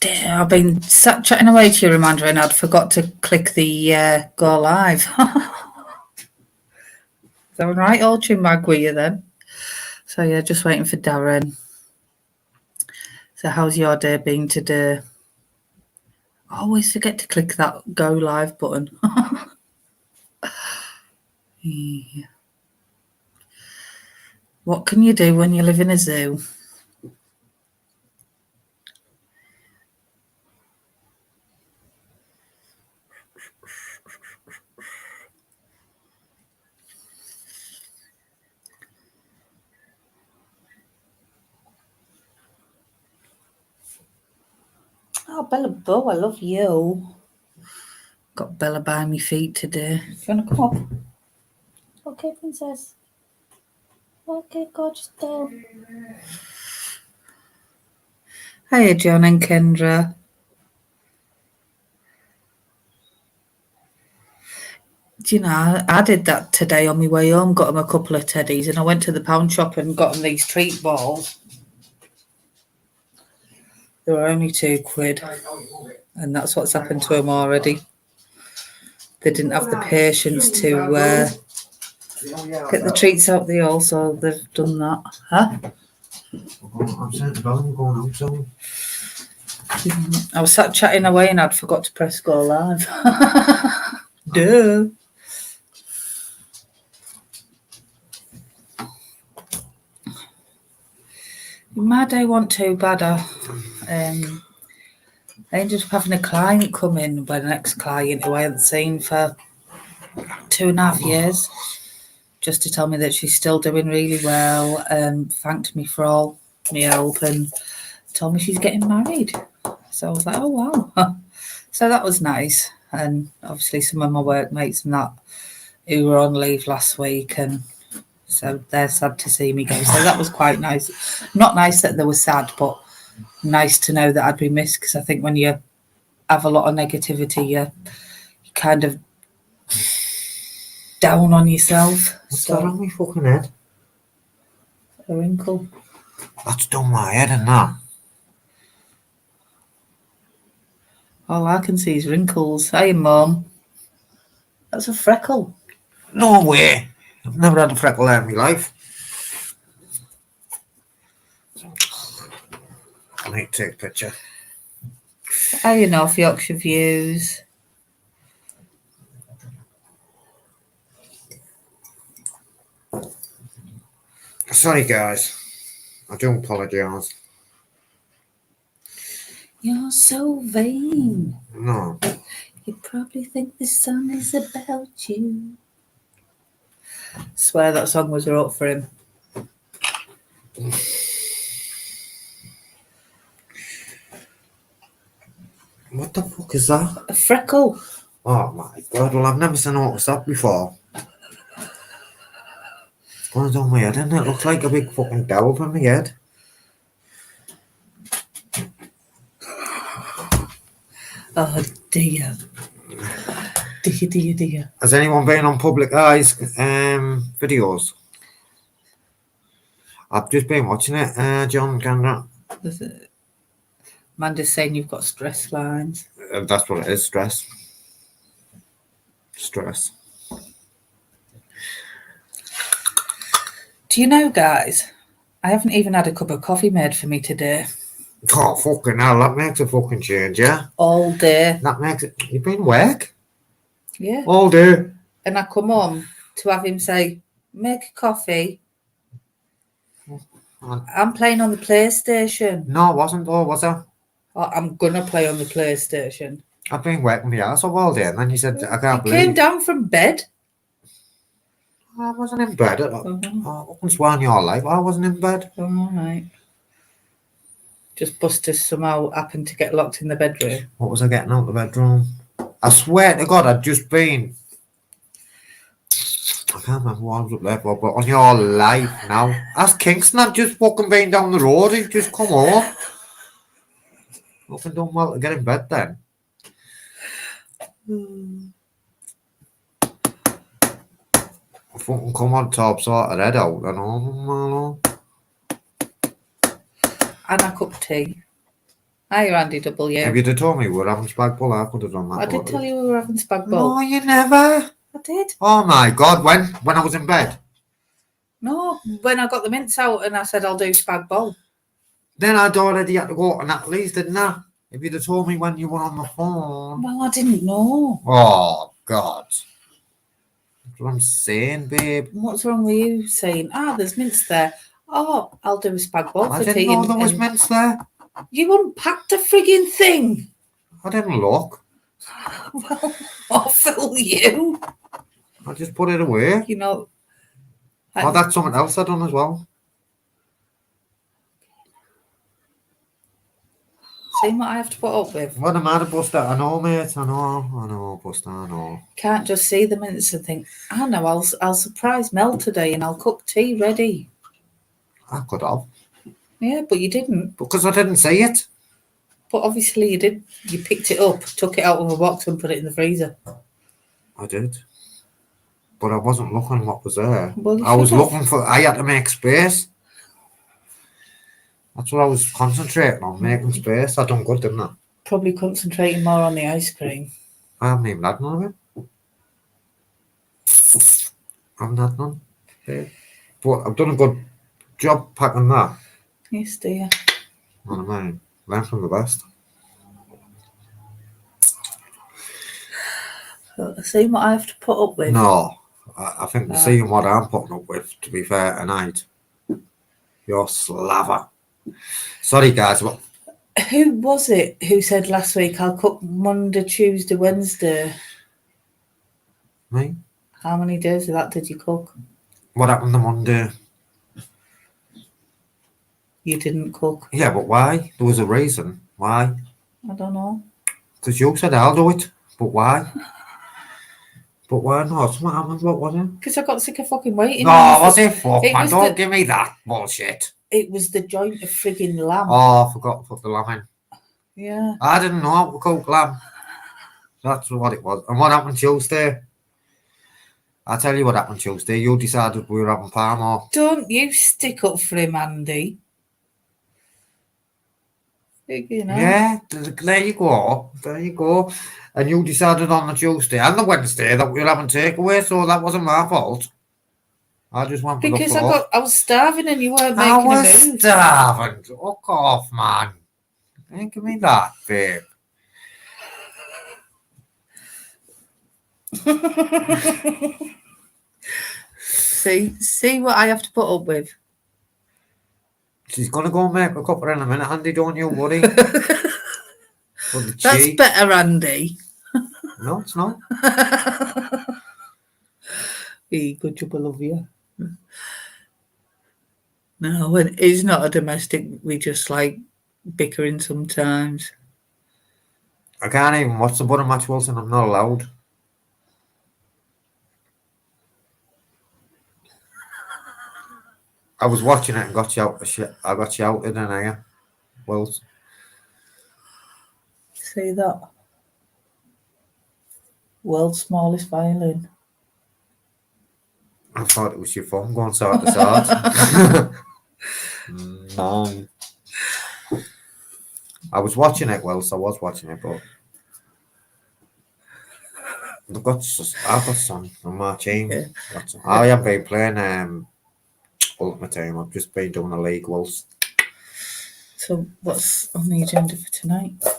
Dear, I've been sat chatting away to you, Amanda, and I'd forgot to click the go live. Is that all right, old Mag, were you then? So yeah, just waiting for Darren. So how's your day been today? I always forget to click that go live button. Yeah. What can you do when you live in a zoo? Oh, Bella Bow, I love you. Got Bella by my feet today. Do you want to come up? Okay, princess. Okay, gorgeous girl. Hiya, John and Kendra. Do you know, I did that today on my way home, got them a couple of teddies, and I went to the pound shop and got them these treat balls. They were only £2, and that's what's happened to them already. They didn't have the patience to get the treats out the hole, so they've done that. Huh? I was sat chatting away and I'd forgot to press go live. Duh. My day wasn't too bad. I ended up having a client come in, my next client who I hadn't seen for 2.5 years, just to tell me that she's still doing really well, thanked me for all my help and told me she's getting married. So I was like, oh wow. So that was nice. And obviously some of my workmates and that who were on leave last week, and so they're sad to see me go. So that was quite nice. Not nice that they were sad, but nice to know that I'd be missed, because I think when you have a lot of negativity, you're kind of down on yourself. What's that on my fucking head? A wrinkle. That's done my head and that. All I can see is wrinkles. Hey, Mum. That's a freckle. No way. I've never had a freckle there in my life. I need to take a picture. Hey, North Yorkshire Views. Sorry, guys. I do apologise. You're so vain. No. You probably think the song is about you. Swear that song was wrote for him. What the fuck is that? A freckle. Oh my god, well I've never seen noticed that before. It's going on my head, and it looks like a big fucking dowel on my head. Oh dear. Dear. Has anyone been on Public Eye's videos? I've just been watching it, John Kendra. Amanda's saying you've got stress lines. That's what it is, stress. Stress. Do you know, guys, I haven't even had a cup of coffee made for me today. Oh, fucking hell, that makes a fucking change, yeah? All day. That makes it... You've been work? Yeah. All day. And I come home to have him say, make a coffee. I'm playing on the PlayStation. No, I wasn't, though, was I? Oh, I'm going to play on the PlayStation. I've been working my ass off all day, and then you said, I can't believe... You came down from bed. I wasn't in bed. I wouldn't swear on your life. I wasn't in bed. All right. Just Buster somehow happened to get locked in the bedroom. What was I getting out of the bedroom? I swear to God, I'd just been... I can't remember what I was up there for, but on your life now. Ask Kingston, I've just fucking been down the road. He's just come home. Fucking done well to get in bed then. I fucking come on top, sort of head out and all. And a cup of tea. Hi, Randy W. If you'd have told me we were having spag bowl, I could have done that. I did tell you we were having spag bowl. No, you never. I did. Oh my God, when I was in bed. No, when I got the mince out and I said I'll do spag bowl. Then I'd already had to go to Natalie's, didn't I? If you'd have told me when you were on the phone. Well, I didn't know. Oh, God. That's what I'm saying, babe. What's wrong with you saying, there's mince there. Oh, I'll do a spag bowl I for didn't tea. know there was mince there. You unpacked a frigging thing. I didn't look. Well, I'll fill you. I just put it away. You know. Oh, that's something else I done as well. See what I have to put up with. What am I, Buster? I know, mate. I know, Buster. I know. Can't just see the mince and think, I know, I'll surprise Mel today and I'll cook tea ready. I could have. Yeah, but you didn't. Because I didn't see it. But obviously you did. You picked it up, took it out of a box and put it in the freezer. I did. But I wasn't looking what was there. Well, I was looking for... I had to make space. That's what I was concentrating on, making space. I done good, didn't I? Probably concentrating more on the ice cream. I haven't even had none of it. I haven't had none. Yeah. But I've done a good job packing that. Yes, dear. What I mean? Learn from the best. See what I have to put up with? No. I think the seeing what I'm putting up with, to be fair, tonight. You're slaver. Sorry, guys. But who was it who said last week, I'll cook Monday, Tuesday, Wednesday? Me? How many days of that did you cook? What happened on Monday? You didn't cook. Yeah, but why? There was a reason. Why? I don't know. Because you said I'll do it. But why? But why not? What happened? What was it? Because I got sick of fucking waiting. No, was it? Fuck, man. Don't give me that bullshit. It was the joint of frigging lamb. Oh, I forgot to put the lamb in. Yeah. I didn't know how to cook lamb. That's what it was. And what happened Tuesday? I'll tell you what happened Tuesday. You decided we were having Parmo. Don't you stick up for him, Andy. You know. Yeah, there you go. There you go. And you decided on the Tuesday and the Wednesday that we were having takeaway, so that wasn't my fault. I just went for the Because floor. I was starving and you weren't making I was a move. starving. Fuck off, man. Don't give me that, babe. See what I have to put up with. She's gonna go and make a cuppa in a minute, Andy. Don't you worry. That's better, Andy. No, it's not. Hey, good job, I love you. No, when it's not a domestic, we just like bickering sometimes. I can't even watch the Butter Match, Wilson. I'm not allowed. I was watching it and got you out of shit. I got you out in an air. Wilson. See that? World's smallest violin. I thought it was your phone going side to side. No. I was watching it, Wilson. I was watching it, but I've got some on my team. Yeah. I haven't been playing Ultimate Team. I've just been doing the league, Wilson. So what's on the agenda for tonight? I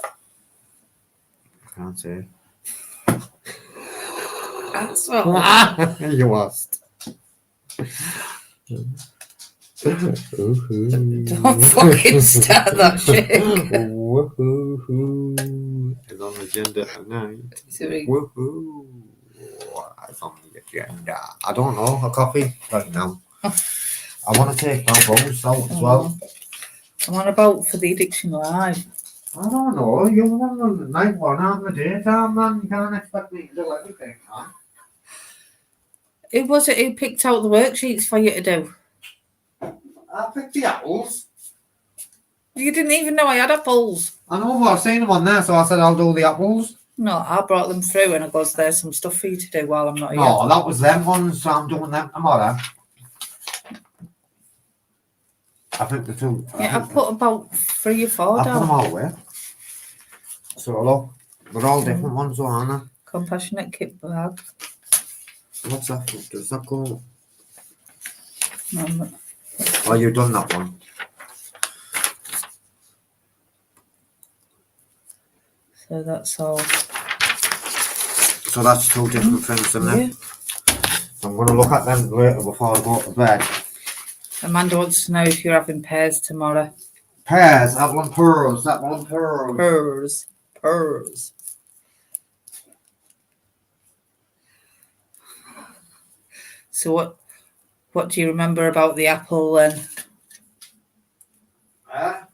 can't say. That's what You asked. Don't fucking start that shit. Woohoo! It's on the agenda tonight. Woohoo! It's on the agenda. I don't know. A coffee right now. I want to take my bowls out as well. I'm on about for the Addiction Live. I don't know. You're on the night one, I'm the daytime, man. You can't expect me to do everything, man. Who was it who picked out the worksheets for you to do? I picked the apples. You didn't even know I had apples. I know, but I've seen them on there, so I said I'll do the apples. No, I brought them through and I goes, there's some stuff for you to do while I'm not here. No, that was them ones, so I'm doing them tomorrow. I think the two. Yeah, I put about 3 or 4 I put down. them all away. So look, they're all different ones, though, aren't they? Compassionate kit bag. What's that? Does that go? Um, Oh, you've done that one. So that's all. So that's two different things, isn't Yeah. it? I'm going to look at them later before I go to bed. Amanda wants to know if you're having pears tomorrow. Pears, apple and pearls, apple and pearls. Pears. So what do you remember about the apple then?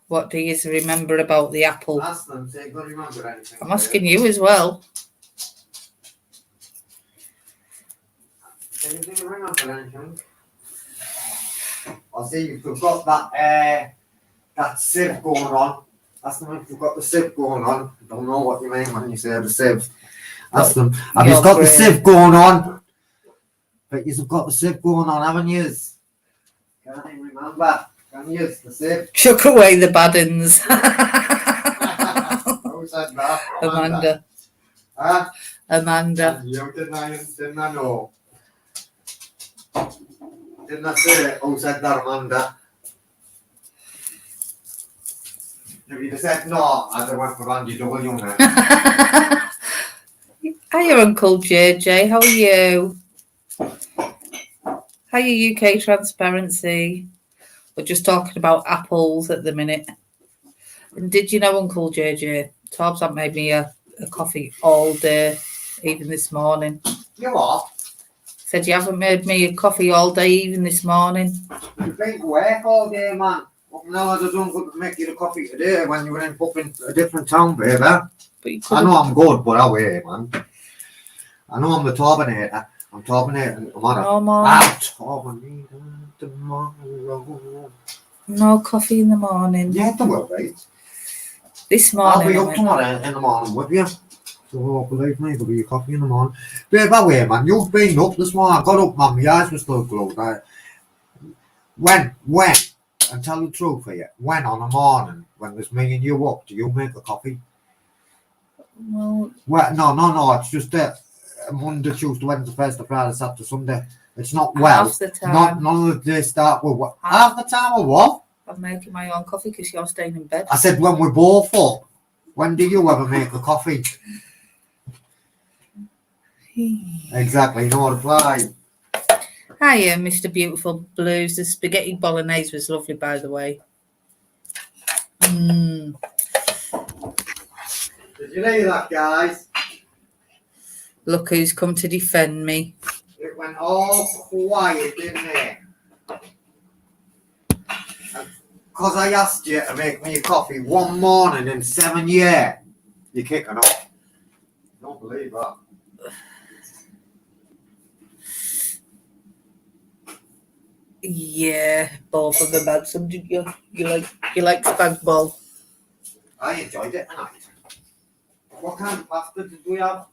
What do you remember about the apple? Ask them, say you don't remember anything. I'm asking you as well. Anything you remember anything? I'll see if you've got that sieve going on. Ask them if you've got the sieve going on. I don't know what you mean when you say the sieve. Ask them, have you got the sieve going on? But you've got the sieve going on, haven't you? Can't even remember. Can you? The sieve. Chuck away the bad uns. Who said that? Amanda. Huh? Amanda. You didn't I know? Didn't I say who said that, Amanda? If you'd have said no, I'd have went for Randy W. now. Hiya, Uncle JJ. How are you? Hiya, UK Transparency. We're just talking about apples at the minute. And did you know, Uncle JJ, Torbs had made me a coffee all day, even this morning. You what? Said you haven't made me a coffee all day, even this morning. You've been to work all day, man. No, I don't go to make you the coffee today when you were in fucking a different town, baby. But you I know I'm good, but I wait, man. I know I'm the Turbinator. I'm Turbinator. I'm on it. No more. Turbinator tomorrow. No coffee in the morning. Yeah, there will be. This morning. I'll be up tomorrow in the morning with you. So believe me, there'll be a coffee in the morning. Babe, that way, man. You've been up this morning. I got up, man. My eyes were still closed. When? And tell the truth for you. When on a morning, when there's me and you up, do you make a coffee? Well, no. It's just Monday, Tuesday, Wednesday, Thursday, Friday, Saturday, Sunday. It's not well. half the time. None of the days start with what? Half the time or what? I'm making my own coffee because you're staying in bed. I said when we're both up. When do you ever make a coffee? Exactly, no reply. Hiya, Mr. Beautiful Blues. The spaghetti bolognese was lovely, by the way. Did you hear that, guys? Look who's come to defend me. It went all quiet, didn't it? Because I asked you to make me a coffee one morning in 7 years. You're kicking off. Don't believe that. Yeah, both of them had some, did you? You like spag bol? I enjoyed it tonight. What kind of pasta did we have?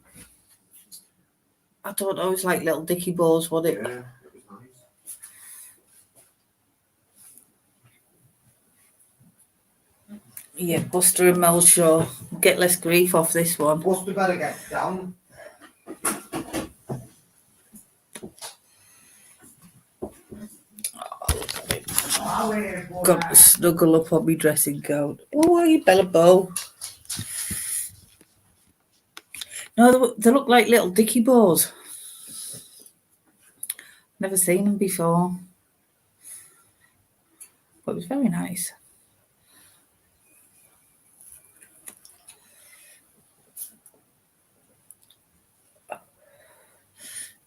I don't know, it's like little dicky balls, wasn't it? Yeah, it was nice. Yeah, Buster and Mel Shaw. Get less grief off this one. Buster better get down. Got to snuggle up on my dressing gown. Oh, you Bella Bow. No, they look like little dicky balls. Never seen them before. But it was very nice.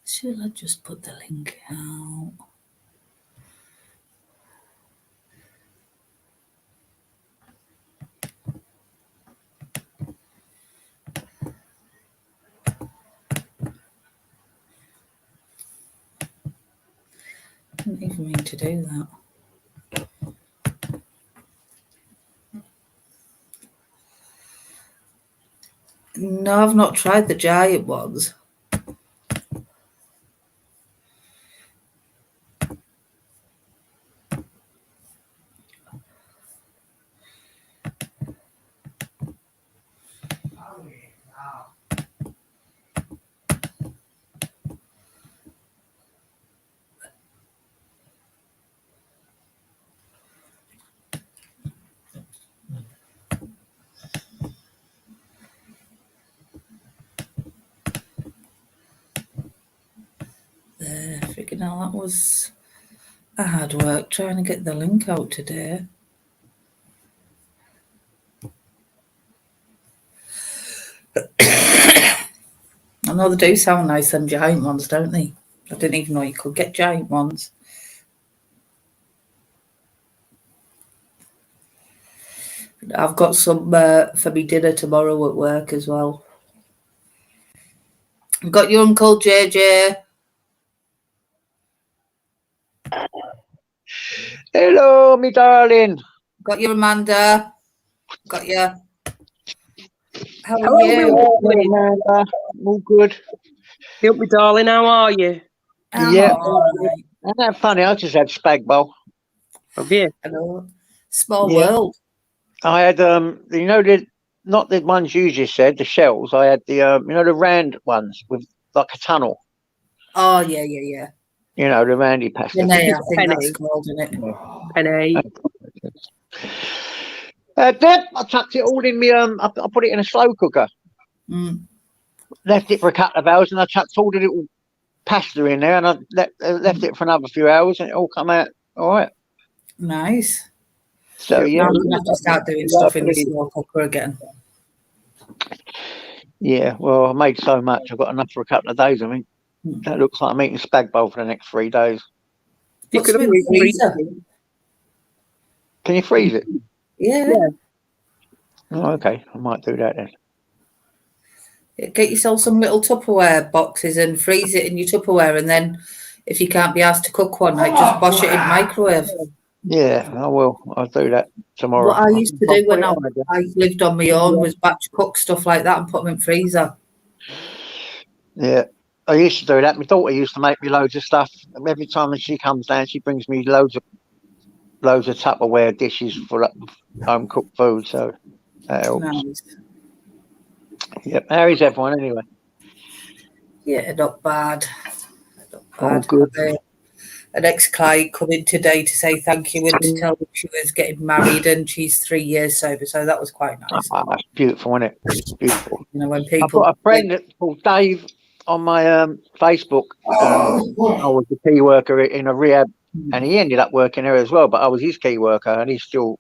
Should I just put the link out? I didn't even mean to do that. No, I've not tried the giant ones. hell, that was a hard work trying to get the link out today. I know they do sound nice, them giant ones, don't they? I didn't even know you could get giant ones. I've got some for me dinner tomorrow at work as well. I've got your Uncle JJ. Hello, me darling. Got your Amanda. Got your... How are Hello, you? Hello, Amanda. All good. Help me, darling. How are you? Yeah. Alright. Isn't that funny? I just had spag bowl. Have you? Hello. Small Yeah. world. I had you know, not the ones you just said, the shells. I had the you know, the round ones with like a tunnel. Oh, yeah. You know, the roundy pasta. Penny, I think Penny. that's called, isn't it? Penny. Deb, I tucked it all in me. I put it in a slow cooker. Mm. Left it for a couple of hours, and I chucked all the little pasta in there, and I left it for another few hours, and it all come out all right. Nice. So yeah, Now I'm going to have to start doing stuff in the slow cooker again. yeah. Well, I made so much, I've got enough for a couple of days. I mean, that looks like I'm eating spag bowl for the next 3 days. You Put could some in always the freezer. Can you freeze it? Yeah. Oh, okay, I might do that then. Get yourself some little Tupperware boxes and freeze it in your Tupperware, and then if you can't be asked to cook one night, just wash it in the microwave. Yeah, I will. I'll do that tomorrow. What I used to do when I I'll- lived on my own was batch cook stuff like that and put them in freezer. Yeah, I used to do that. My daughter used to make me loads of stuff. Every time that she comes down, she brings me loads of Tupperware dishes for home cooked food. So that helps. Nice. Yep. How is everyone anyway? Yeah, not bad. Not All bad. good. An ex-client coming today to say thank you and to tell me she was getting married and she's 3 years sober, so that was quite nice. Oh, that's beautiful, isn't it? Beautiful. You know, when I've people... got a friend that's called Dave on my Facebook. I was a key worker in a rehab, and he ended up working there as well. But I was his key worker, and he still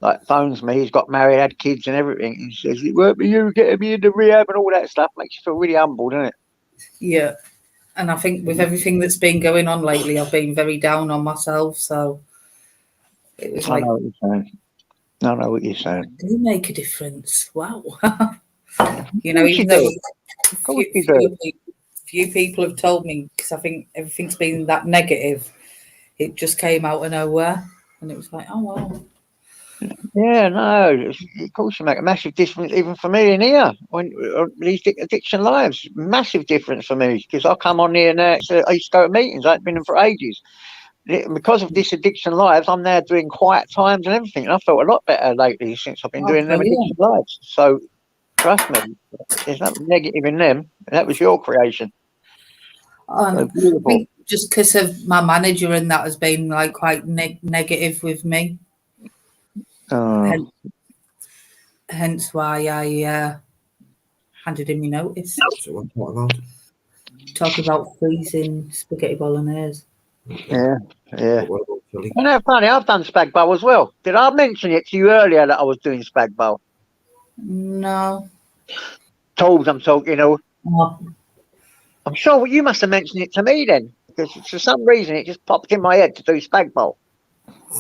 like phones me. He's got married, had kids, and everything. He says, "It worked for you getting me into rehab and all that stuff." Makes you feel really humble, doesn't it? Yeah. And I think with everything that's been going on lately, I've been very down on myself. So it was I like, know what you're saying. I know what you're saying. do you make a difference? Wow. You know, Of course even you though do. Of course you do. few people have told me, because I think everything's been that negative, it just came out of nowhere. And it was like, oh, wow. Yeah, no, of course you make a massive difference, even for me in here. When these addiction lives, massive difference for me, because I come on here now. So I used to go to meetings. I haven't been in for ages. Because of this addiction lives, I'm now doing quiet times and everything. And I felt a lot better lately since I've been doing them Brilliant. addiction lives. So trust me, there's nothing negative in them. That was your creation. And So I beautiful. think just because of my manager and that has been like quite negative with me. Oh, Hence why I handed in my notice. So what about? Talking about freezing spaghetti bolognese. yeah, yeah. What about Philly? You know, funny, I've done spag bowl as well. Did I mention it to you earlier that I was doing spag bowl? No. Told I'm talking, you know. Oh, I'm sure you must have mentioned it to me then, because for some reason it just popped in my head to do spag bowl.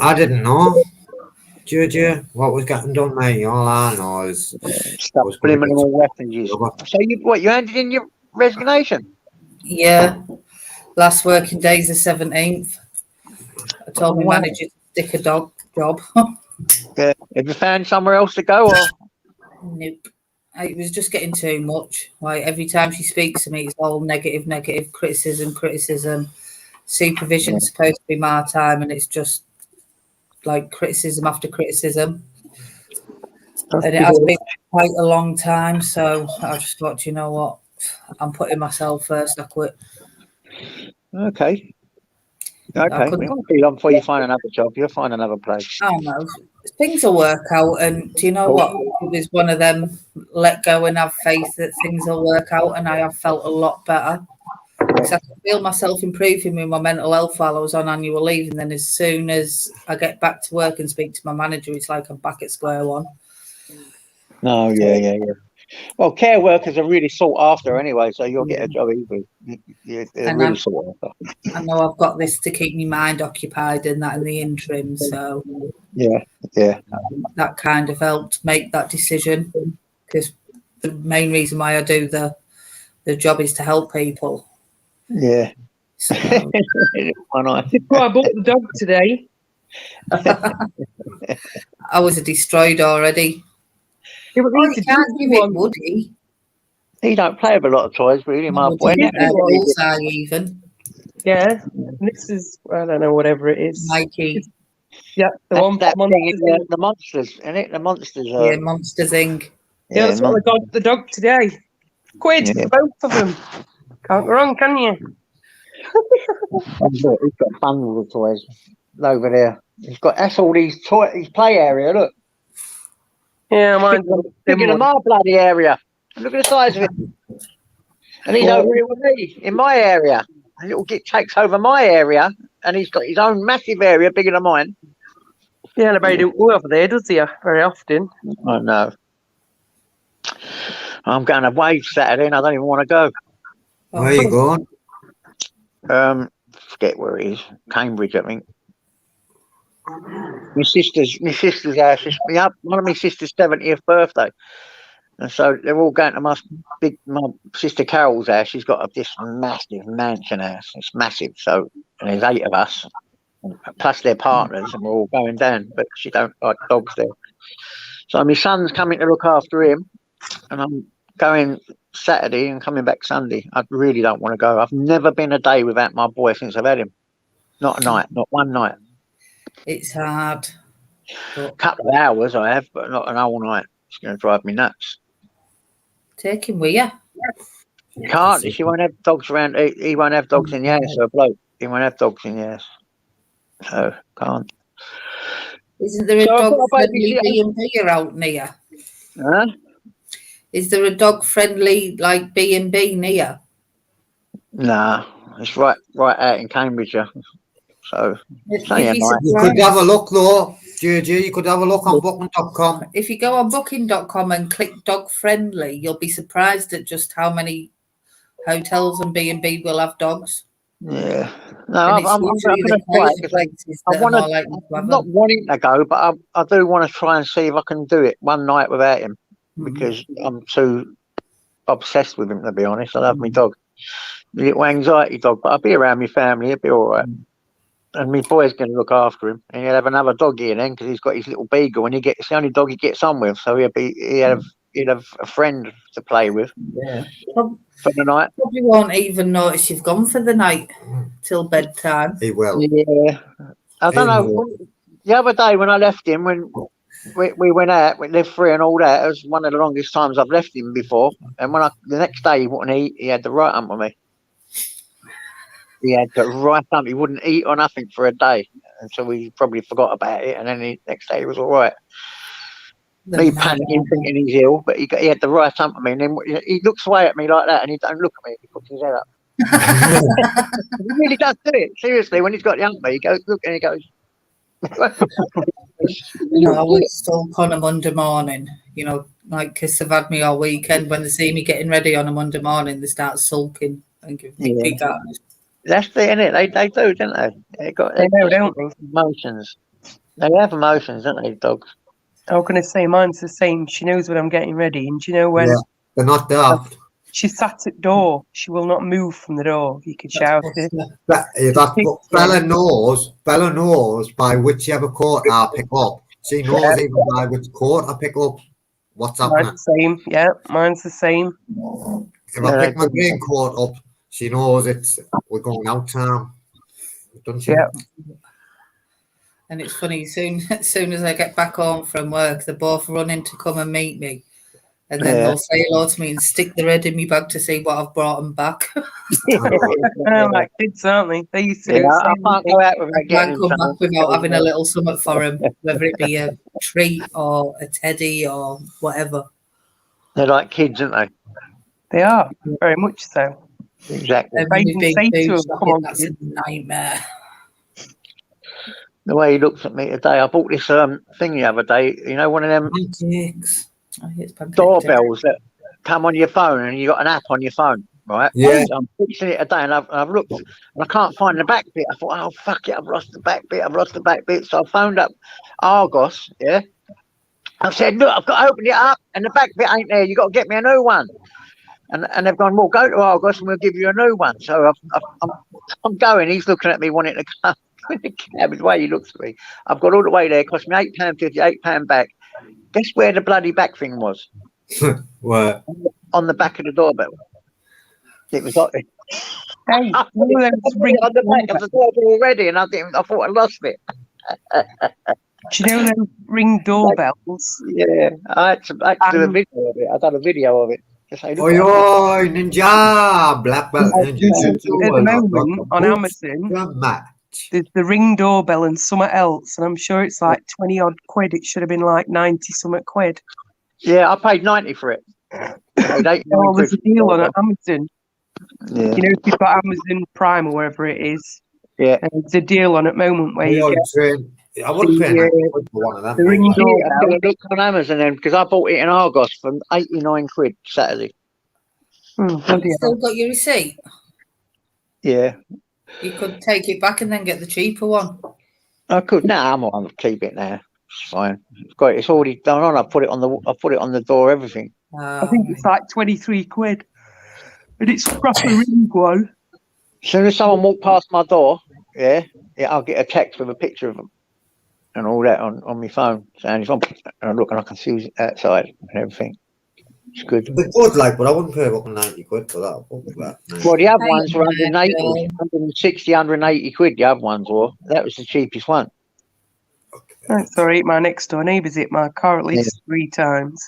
I didn't know. Juju, what was getting done, mate? All I know is Stuff was gonna blimmin' get all refugees. So you handed in your resignation? yeah. Last working day's the 17th. I told my Wow. manager to stick a job. Yeah. Have you found somewhere else to go? Or? Nope. It was just getting too much. Like every time she speaks to me, it's all negative, criticism. Supervision's supposed to be my time, and it's just like criticism after criticism. And it has been quite a long time, so I just thought, you know what, I'm putting myself first. I quit. Okay. I Okay. couldn't. We won't be long before you find another job. You'll find another place. I don't know. Things will work out, and do you know what? It was one of them. Let go and have faith that things will work out, and I have felt a lot better. 'Cause I could feel myself improving with my mental health while I was on annual leave, and then as soon as I get back to work and speak to my manager, it's like I'm back at square one. No, yeah. Well, care workers are really sought after anyway, so you'll get a job easily. They're And really sought after. I know I've got this to keep my mind occupied and that in the interim, so Yeah. that kind of helped make that decision, because the main reason why I do the job is to help people. Yeah. So, Why not? Well, I bought the dog today. I was destroyed already. Yeah, but Oh, these you are can't give juicy it ones. Woody. He don't play with a lot of toys, really, my boy. Woody, Yeah. Bullseye even. Yeah. And this is, I don't know, whatever it is. Mikey. Yeah, the one. That thing Monsters. is, the monsters, isn't it? The monsters. Yeah, Monsters Inc. Yeah, that's what I got the dog today. Quid Yeah. for both of them. Can't go wrong, can you? He's got bundles of toys over there. He's got that's all his play area. Look, Yeah, mine's bigger than my bloody area. Look at the size of it. And he's over here with me in my area. A little git takes over my area, and he's got his own massive area bigger than mine. Yeah, nobody don't go over there, does he? Very often. I know. I'm going away Saturday, and I don't even want to go. Where you going? Forget where it is. Cambridge, I think. My sister's house. It's one of my sister's 70th birthday, and so they're all going to my sister Carol's house. She's got this massive mansion house. It's massive. So and there's 8 of us, plus their partners, and we're all going down. But she don't like dogs there. So my son's coming to look after him, and I'm going Saturday and coming back Sunday. I really don't want to go. I've never been a day without my boy since I've had him. Not a night, not one night. It's hard. A couple of hours I have, but not an whole night. It's going to drive me nuts. Take him with you. You can't. She won't have dogs around. He won't have dogs in the house. So a bloke, he won't have dogs in the house. So can't. Isn't there a So I've got a dog-friendly baby- B&B out near? Huh? Is there a dog-friendly like B&B near? Nah, it's right out in Cambridgeshire. So If only a you night. You subscribe- could have a look though, JJ. You could have a look on booking.com. If you go on booking.com and click dog friendly, you'll be surprised at just how many hotels and B&B will have dogs. Yeah. No, And I'm it's going usually to the try crazy because places I that are wanna- more likely to have I'm not them. wanting to go, but I do want to try and see if I can do it one night without him because I'm too obsessed with him, to be honest. I love my dog. My little anxiety dog, but I'll be around my family. He'll be all right. And my boy's going to look after him. And he'll have another dog here then because he's got his little beagle and it's the only dog he gets on with. So he'll have a friend to play with for the night. Probably won't even notice you've gone for the night till bedtime. He will. Yeah. I don't know. The other day when I left him, when we went out, we lived free and all that, it was one of the longest times I've left him before. And the next day he wouldn't eat, he had the right hump with me. He had the right hump. He wouldn't eat or nothing for a day. And so we probably forgot about it. And then the next day he was all right. Me panicking, thinking he's ill, but he had the right hump with me. And then he looks away at me like that and he don't look at me. He puts his head up. He really does do it. Seriously, when he's got the hump, he goes, look, and he goes. I always stalk on a Monday morning, like because they've had me all weekend. When they see me getting ready on a Monday morning, they start sulking and give me big eyes. That's the innit. They do, don't they? They know, don't they? Emotions. They have emotions, don't they, dogs? I'm going to say mine's the same. She knows when I'm getting ready. And do you know when Yeah, they're not daft. she's sat at door, she will not move from the door. You could shout it. Bella knows by whichever coat I pick up. She knows even by which coat I pick up what's happening. Mine's the same. Yeah, mine's the same. If I pick my green coat up, she knows we're going out time. Doesn't she? Yeah. And it's funny, as soon as I get back home from work, they're both running to come and meet me. And then they'll say hello to me and stick their head in my bag to see what I've brought them back. Like kids, aren't they? They used to do the I same can't thing. go out without Can't getting come back something. without having a little something for them, whether it be a treat or a teddy or whatever. They're like kids, aren't they? They are, very much so. Exactly. And when we've Even been say to food him, "Come shopping, on, that's kid." a nightmare. The way he looks at me today, I bought this thing the other day. You know, one of them Pancakes. Oh, it's pancake day. doorbells that come on your phone, and you got an app on your phone, right? Yeah. So I'm fixing it today, and I've looked, and I can't find the back bit. I thought, oh fuck it, I've lost the back bit. I've lost the back bit. So I phoned up Argos. Yeah. I said, look, I've got to open it up, and the back bit ain't there. You got to get me a new one. And they've gone, well, go to Argos, and we'll give you a new one. So I'm going. He's looking at me, wanting to come in the cab. The way he looks at me, I've got all the way there. It cost me £8.50, £8 back. Guess where the bloody back thing was? What? On the back of the doorbell. It was like Hey, one of them ring on the back of the doorbell already, and I thought I lost it. Do you know them ring doorbells? Yeah, I had to do a video of it. I done a video of it. To say, look Oi, at oi, ninja! Black belt ninja. At the moment on Amazon, Match. there's the ring doorbell and something else, and I'm sure it's like 20 odd quid. It should have been like 90 something quid. Yeah, I paid 90 for it. I paid 89 Oh, there's a quid. deal on Amazon. Yeah, You know, if you've got Amazon Prime or wherever it is, yeah. there's a deal on at the moment where you get I wouldn't pay the, 90 quid for one of them. the ring mate. Yeah, I'm doorbell. gonna look on Amazon then because I bought it in Argos for 89 quid Saturday. Bloody hell. Still got your receipt? Yeah, You could take it back and then get the cheaper one. I could. Nah, I'm on. Keep it now. It's fine. It's great. It's already done on. I put it on the door. Everything. I think it's like 23 quid. And it's a proper ring one. As soon as someone walked past my door, yeah, I'll get a text with a picture of them and all that on my phone. And if I'm and I look and I can see who's outside and everything. It's good. They could, like, but I wouldn't pay about 90 quid for that. What was that? Well, the other Hey, ones were man, 180, 160, 180 quid. The other ones were. That was the cheapest one. That's all right. My next door neighbours hit my car at least 3 times.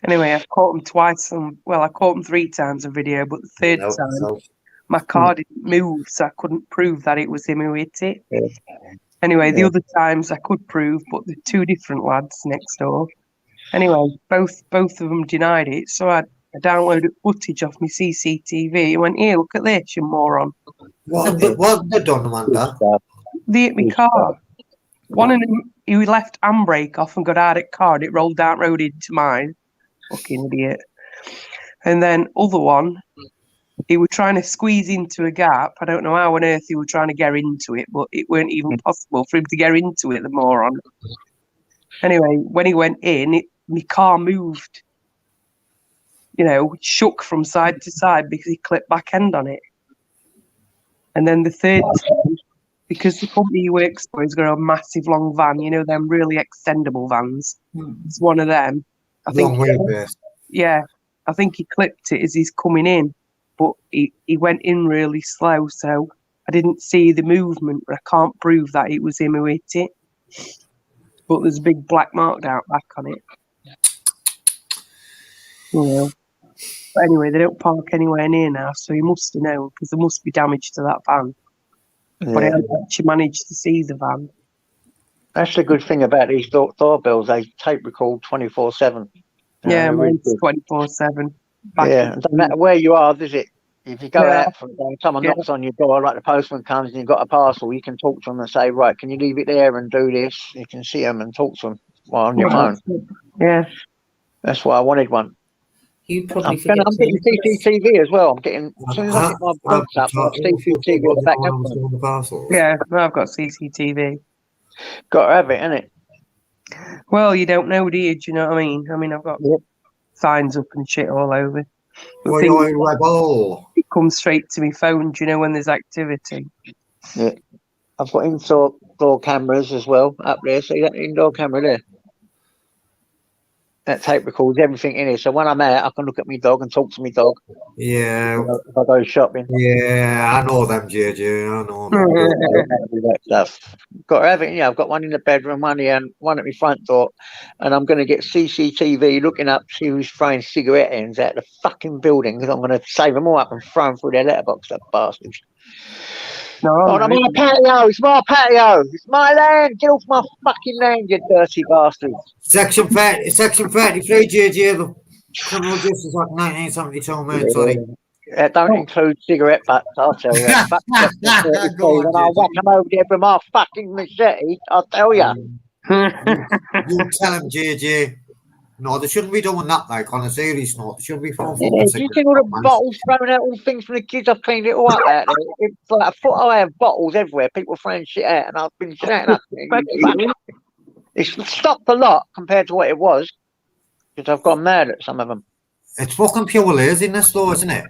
Anyway, I caught him twice. I caught him 3 times on video, but the third No, time, so- my car didn't move, so I couldn't prove that it was him who hit it. Yeah. Anyway, the Yeah. other times I could prove, but the 2 different lads next door. Anyway, both of them denied it, so I downloaded footage off my CCTV and went, here, look at this, you moron. What have they done, Amanda? They hit my car. One of them, he left handbrake off and got out of the car, and it rolled down road into mine. Fucking idiot. And then other one, he was trying to squeeze into a gap. I don't know how on earth he was trying to get into it, but it weren't even possible for him to get into it, the moron. Anyway, when he went in, my car moved. You know, shook from side to side because he clipped back end on it. And then the third time, because the company he works for has got a massive long van, you know, them really extendable vans. It's one of them. I think, Long wheelbase. yeah, I think he clipped it as he's coming in, but he went in really slow, so I didn't see the movement. I can't prove that it was him who hit it. But there's a big black mark out back on it. Yeah. But anyway, they don't park anywhere near now, so he must have known because there must be damage to that van. But I Yeah. haven't actually managed to see the van. That's the good thing about these doorbells. They tape record 24/7. Yeah, they're really mine's good. 24/7. Yeah, and no matter where you are, visit. If you go Yeah. out for a day and someone Yeah. knocks on your door, like the postman comes and you've got a parcel, you can talk to them and say, right, can you leave it there and do this? You can see them and talk to them while on your phone. Yeah. That's why I wanted one. You probably I'm forget getting to- CCTV as well. I'm getting, as soon as I get my bunks up, I'll CCTV at the back of them. the parcels. Yeah, I've got CCTV. Got to have it, innit? Well, you don't know, do you? Do you know what I mean? I mean, I've got Yep. signs up and shit all over. The Oi, thing oi, rebel. it comes straight to my phone, do you know, when there's activity? I've got indoor cameras as well up there. See that indoor camera there? That tape records everything in it. So when I'm out, I can look at my dog and talk to my dog Yeah, if I go shopping. yeah, I know them, JJ. I know them. That stuff. Got to have it. Yeah, I've got one in the bedroom, one here, and one at my front door, and I'm going to get CCTV looking up, see who's throwing cigarette ends out the fucking building because I'm going to save them all up and throw them through their letterbox, that bastards. No, Oh, I'm on a patio. It's my patio. It's my land. Get off my fucking land, you dirty bastards. Section 33, JJ. The criminal justice act 1972, mate. Sorry. Don't include cigarette butts, I'll tell you. Fuck the Go on, and I'll JJ. whack them over there with my fucking machete, I'll tell you. You tell him, JJ. No, they shouldn't be doing that, like, on a serious note. They shouldn't be throwing Yeah, fucking do you cigarettes think all the out, man. bottles thrown out, all the things from the kids? I've cleaned it all up out there. It's like a foot high of bottles everywhere. People throwing shit out, and I've been shouting up. It's stopped a lot compared to what it was, because I've gone mad at some of them. It's fucking pure laziness, though, isn't it?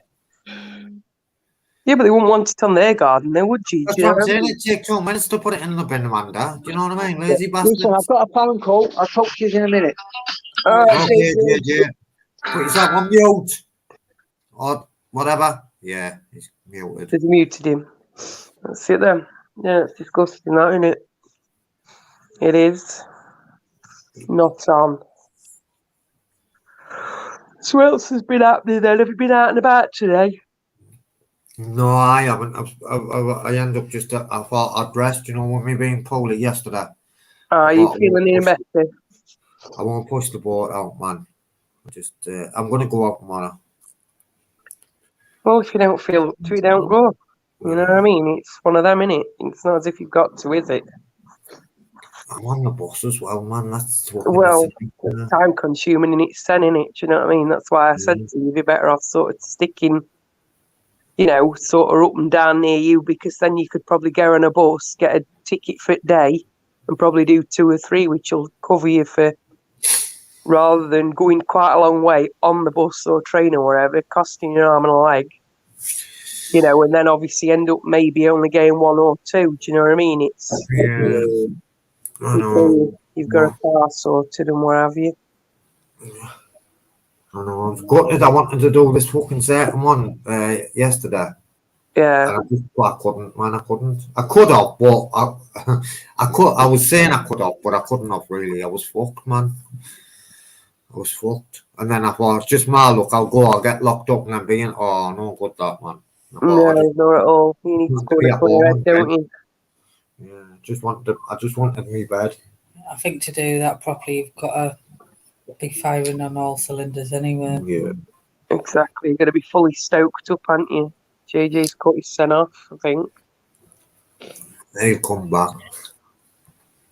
Yeah, but they wouldn't want it on their garden, they would you? That's Do you what know I'm what I saying. mean? It takes 2 minutes to put it in the bin, Amanda. Do you know what I mean? Lazy Listen, bastards. I've got a phone call. I'll talk to you in a minute. Okay, JJ. Put yourself on mute. Or whatever. Yeah, he's muted. They've muted him. That's it then. Yeah, it's disgusting, that, isn't it? It is. Not on. So what else has been happening then? Have you been out and about today? No, I haven't. I end up just, I thought I'd rest, you know, with me being poorly yesterday. Are you feeling any better? I won't push the boat out, man. I'm going to go out tomorrow. Well, if you don't feel up to it, don't go. You know what I mean? It's one of them, innit? It's not as if you've got to, is it? I'm on the bus as well, man. That's what Well, it's time consuming and it's 10, innit? Do you know what I mean? That's why I said to you, you'd be better off sort of sticking, you know, sort of up and down near you, because then you could probably go on a bus, get a ticket for a day, and probably do 2 or 3, which will cover you for, rather than going quite a long way on the bus or train or whatever, costing you an arm and a leg. You know, and then obviously end up maybe only getting 1 or 2. Do you know what I mean? It's I know. You've got a car sorted and what have you. I know. I was gutted. I wanted to do this fucking second one yesterday. Yeah. And I couldn't, man. I couldn't. I could have, but I was saying I could have, but I couldn't have really. I was fucked, man. I was fucked. And then I thought, it's just my luck. I'll get locked up and then being, oh, no good that, man. No, not at all. You need to go to your head, don't you? Yeah, I just wanted me bed. I think to do that properly, you've got to be firing on all cylinders anyway. Yeah. Exactly. You're going to be fully stoked up, aren't you? JJ's cut his son off, I think. He'll come back.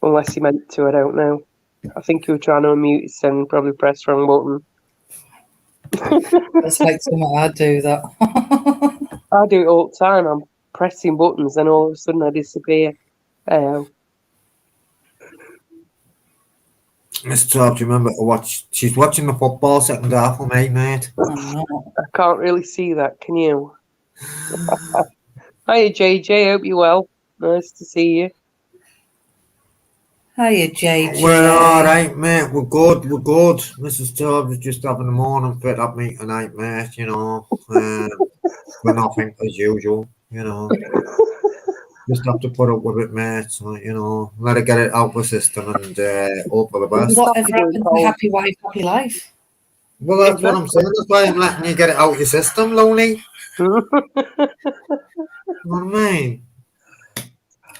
Unless he meant to, I don't know. I think he was trying to unmute his son and probably pressed the wrong button. It's like something I do that. I do it all the time. I'm pressing buttons and all of a sudden I disappear. Miss Todd, do you remember to watch? She's watching the football second half for me, mate. I'm not. I can't really see that, can you? Hiya, JJ. Hope you're well. Nice to see you. Hiya, JJ. We're all right, mate. We're good. Mrs. Todd was just having a morning fit up me tonight, mate. You know, we're nothing as usual. You know, just have to put up with it, mate. So, you know, let her get it out of the system and hope for the best. Whatever happened to happy wife, happy life? Well, that's what I'm saying. That's why I'm letting you get it out of your system, Loney. You know what I mean?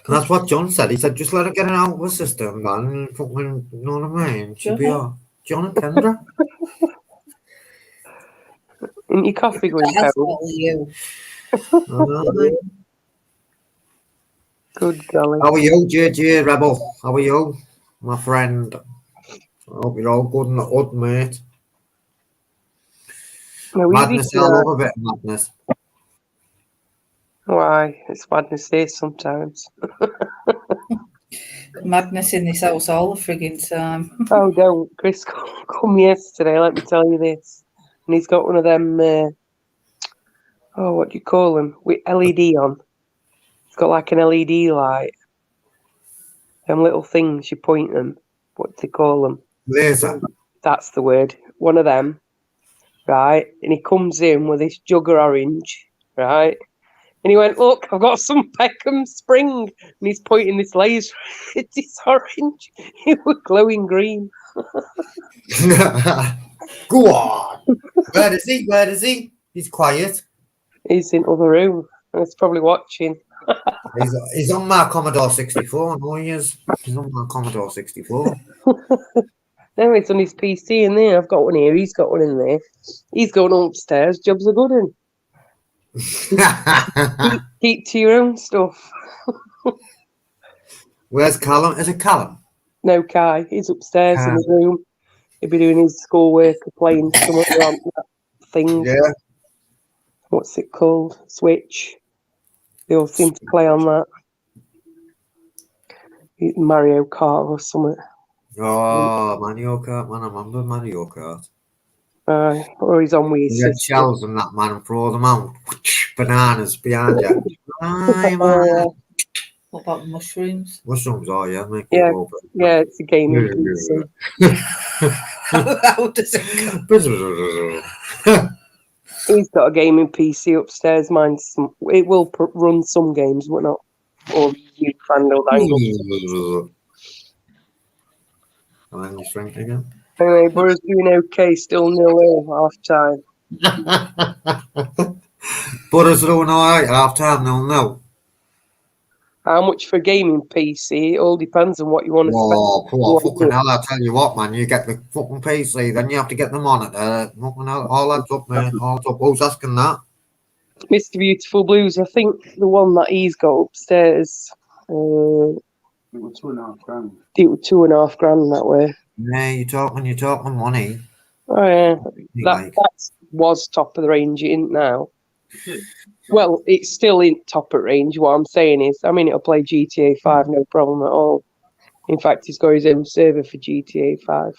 And that's what John said. He said, just let her get it out of the system, man. Fucking, you know what I mean? She'll be all John and Kendra. And your coffee going That's cold? all you. Good golly. How are you, JJ Rebel? How are you, my friend? I hope you're all good in the hood, mate. No, we Madness, did I that. love a bit of madness. Why? It's madness here sometimes. Madness in this house all the frigging time. Oh, don't. Chris come yesterday, let me tell you this. And he's got one of them, what do you call them? With LED on. It's got like an LED light. Them little things, you point them. What do they call them? Laser. That's the word. One of them, right? And he comes in with this jug of orange, right? And he went, look, I've got some Peckham Spring. And he's pointing this laser. It's orange. It was glowing green. Go on. Where is he? Where is he? He's quiet. He's in the other room. He's probably watching. He's on my Commodore 64. No, he is. He's on my Commodore 64. No, it's on his PC in there. I've got one here. He's got one in there. He's going upstairs. Jobs are good. Keep to your own stuff. Where's Callum? Is it Callum? No, Kai. He's upstairs in Kai. the room. He'll be doing his schoolwork or playing some other on that thing. Yeah. What's it called? Switch. They all seem to play on that. Mario Kart or something. Oh, Mario Kart, man. I remember Mario Kart. Or he's on with You his get sister. shells and that, man, and throw them out. Bananas behind you. Aye, man. What about mushrooms? Mushrooms, oh, yeah. Make Yeah. you over. Yeah, it's a game of PC. How does it go? He's got a gaming PC upstairs. Mine's it will run some games, but not all you fangled angles. And then you shrink again. Anyway, Borough's doing okay. Still 0-0 half time. But it's doing alright, half time, no. How much for a gaming PC? It all depends on what you want to Oh, spend. poor fucking hell, I tell you what, man, you get the fucking PC, then you have to get the monitor. Fucking hell, all that's up there, all that's up. Who's asking that? Mr. Beautiful Blues, I think the one that he's got upstairs, It was £2.5 grand. it was £2.5 that way. Yeah, you're talking money. Oh yeah, Like, that was top of the range, it isn't now. Well, it's still in top of range. What I'm saying is, I mean, it'll play GTA 5, no problem at all. In fact, he's got his own server for GTA 5.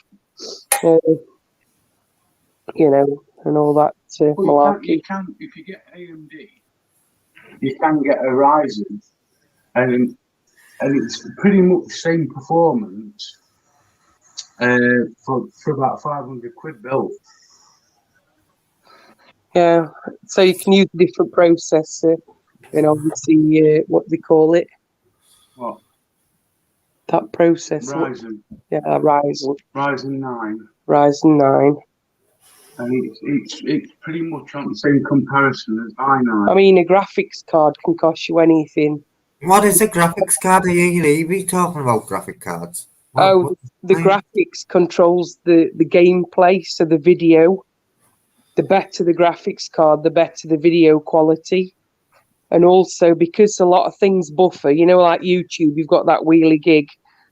You know, and all that Well, malarkey. you can, if you get AMD, you can get a Ryzen, and it's pretty much the same performance for about 500 quid built. Yeah, so you can use a different processor, and obviously, what they call it? What? That processor. Ryzen. Yeah, Ryzen. Ryzen 9. Ryzen 9. And it's pretty much on the same comparison as i9. I mean, a graphics card can cost you anything. what is a graphics card? Are you be talking about graphic cards? The graphics controls the gameplay, so the video. The better the graphics card, the better the video quality. And also, because a lot of things buffer, you know, like YouTube, you've got that wheelie gig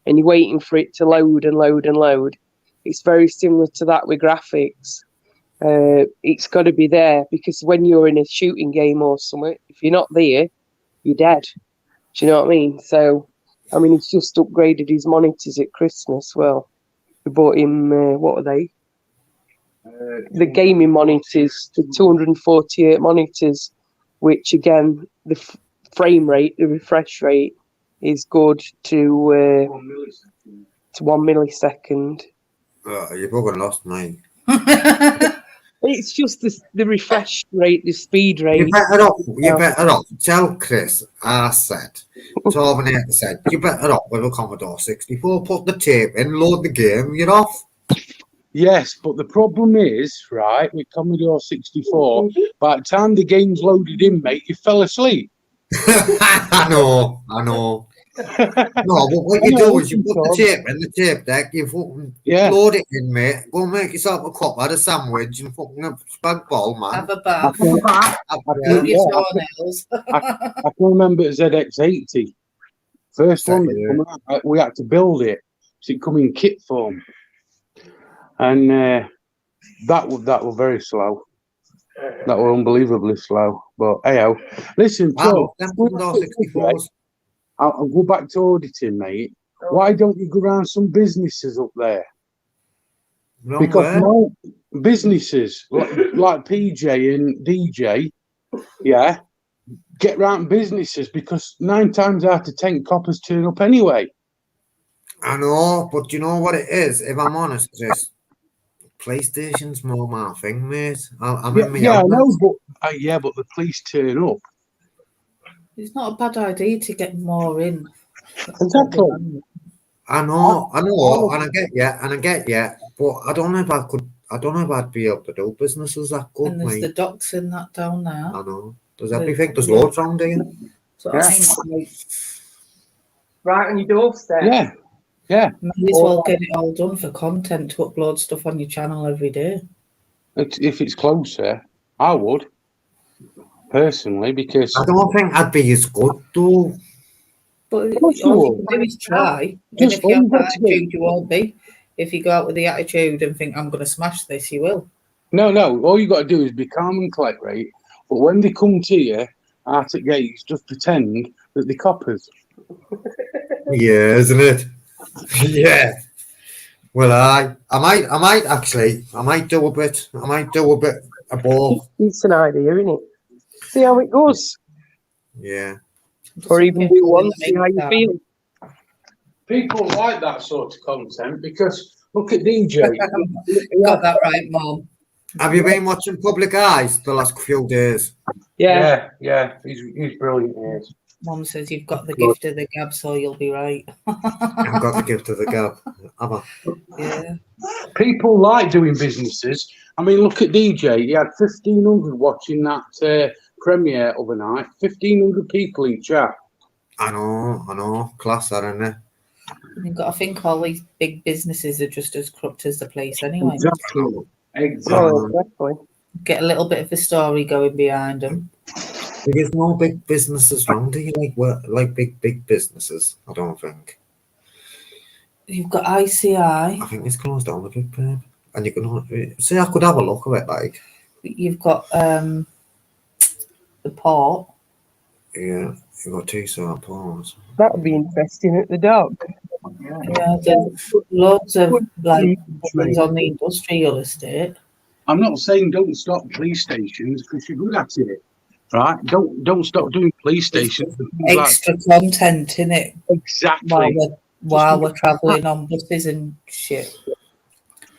and you're waiting for it to load and load and load. It's very similar to that with graphics. It's got to be there, because when you're in a shooting game or something, if you're not there, you're dead. Do you know what I mean? So, I mean, he's just upgraded his monitors at Christmas. Well, we bought him, what are they? The gaming monitors, the 248 monitors, which again, the frame rate, the refresh rate is good to 1 millisecond. You've fucking lost me. It's just the refresh rate, the speed rate. You're better off. Tell Chris, I said, Terminator said, you're better off with a Commodore 64. Put the tape in, load the game, you're off. Yes, but the problem is, right, with Commodore 64, by the time the game's loaded in, mate, you fell asleep. I know. No, but what you do is you put the tape in the tape deck, you fucking load it in, mate. Go make yourself a cup, had a sandwich, and fucking a spag bol, man. Have a bath. Yeah. Your toenails. I can remember ZX80. First one that come out, we had to build it. So it come in kit form. And that was very slow. That were unbelievably slow. But hey, listen, Wow, so, I'll go back to auditing, mate. Why don't you go around some businesses up there? Because no businesses like PJ and DJ, yeah, get round businesses, because 9 times out of 10 coppers turn up anyway. I know, but you know what it is? If I'm honest, just PlayStation's more my thing, mate. I know, but the police turn up. It's not a bad idea to get more in. Exactly. I know, and I get you, but I don't know if I'd be able to do businesses that good, And there's mate. the docks in that down there. I know. There's everything. There's loads around here. So I think Right on your doorstep. Yeah. might as well get it all done for content to upload stuff on your channel every day. If it's closer, I would. personally, because I don't think I'd be as good though. But course you all will. you can do is try. And Just if you have all that that's it. attitude, you won't be. If you go out with the attitude and think, I'm going to smash this, you will. No, all you got to do is be calm and collect, right? But when they come to you out at gates, just pretend that they're coppers. Yeah, isn't it? Yeah. Well, I might do a bit. I might do a bit of both. It's an idea, isn't it? See how it goes. Yeah. Or even do one, see how you feel. People like that sort of content because look at DJ. Got that right, Mum. Have you been watching Public Eyes the last few days? Yeah. Yeah, he's brilliant. He is. Mum says you've got the gift of the gab, so you'll be right. I've got the gift of the gab. Have I? Yeah. People like doing businesses. I mean, look at DJ. He had 1,500 watching that premiere overnight. 1,500 people in chat. I know. Class, that, isn't it? You've got to think all these big businesses are just as corrupt as the place anyway. Exactly. Oh, exactly. Get a little bit of the story going behind them. There's no big businesses round here, like big businesses. I don't think. You've got ICI. I think it's closed down a bit, babe. And you can see. I could have a look at it, like. You've got the port. Yeah, you got Teesside Port. That would be interesting at the dock. Yeah, there's loads of like things on the industrial estate. I'm not saying don't stop police stations because you're good at it, right? Don't stop doing police stations. Extra content in it Exactly. while we're travelling on buses and shit.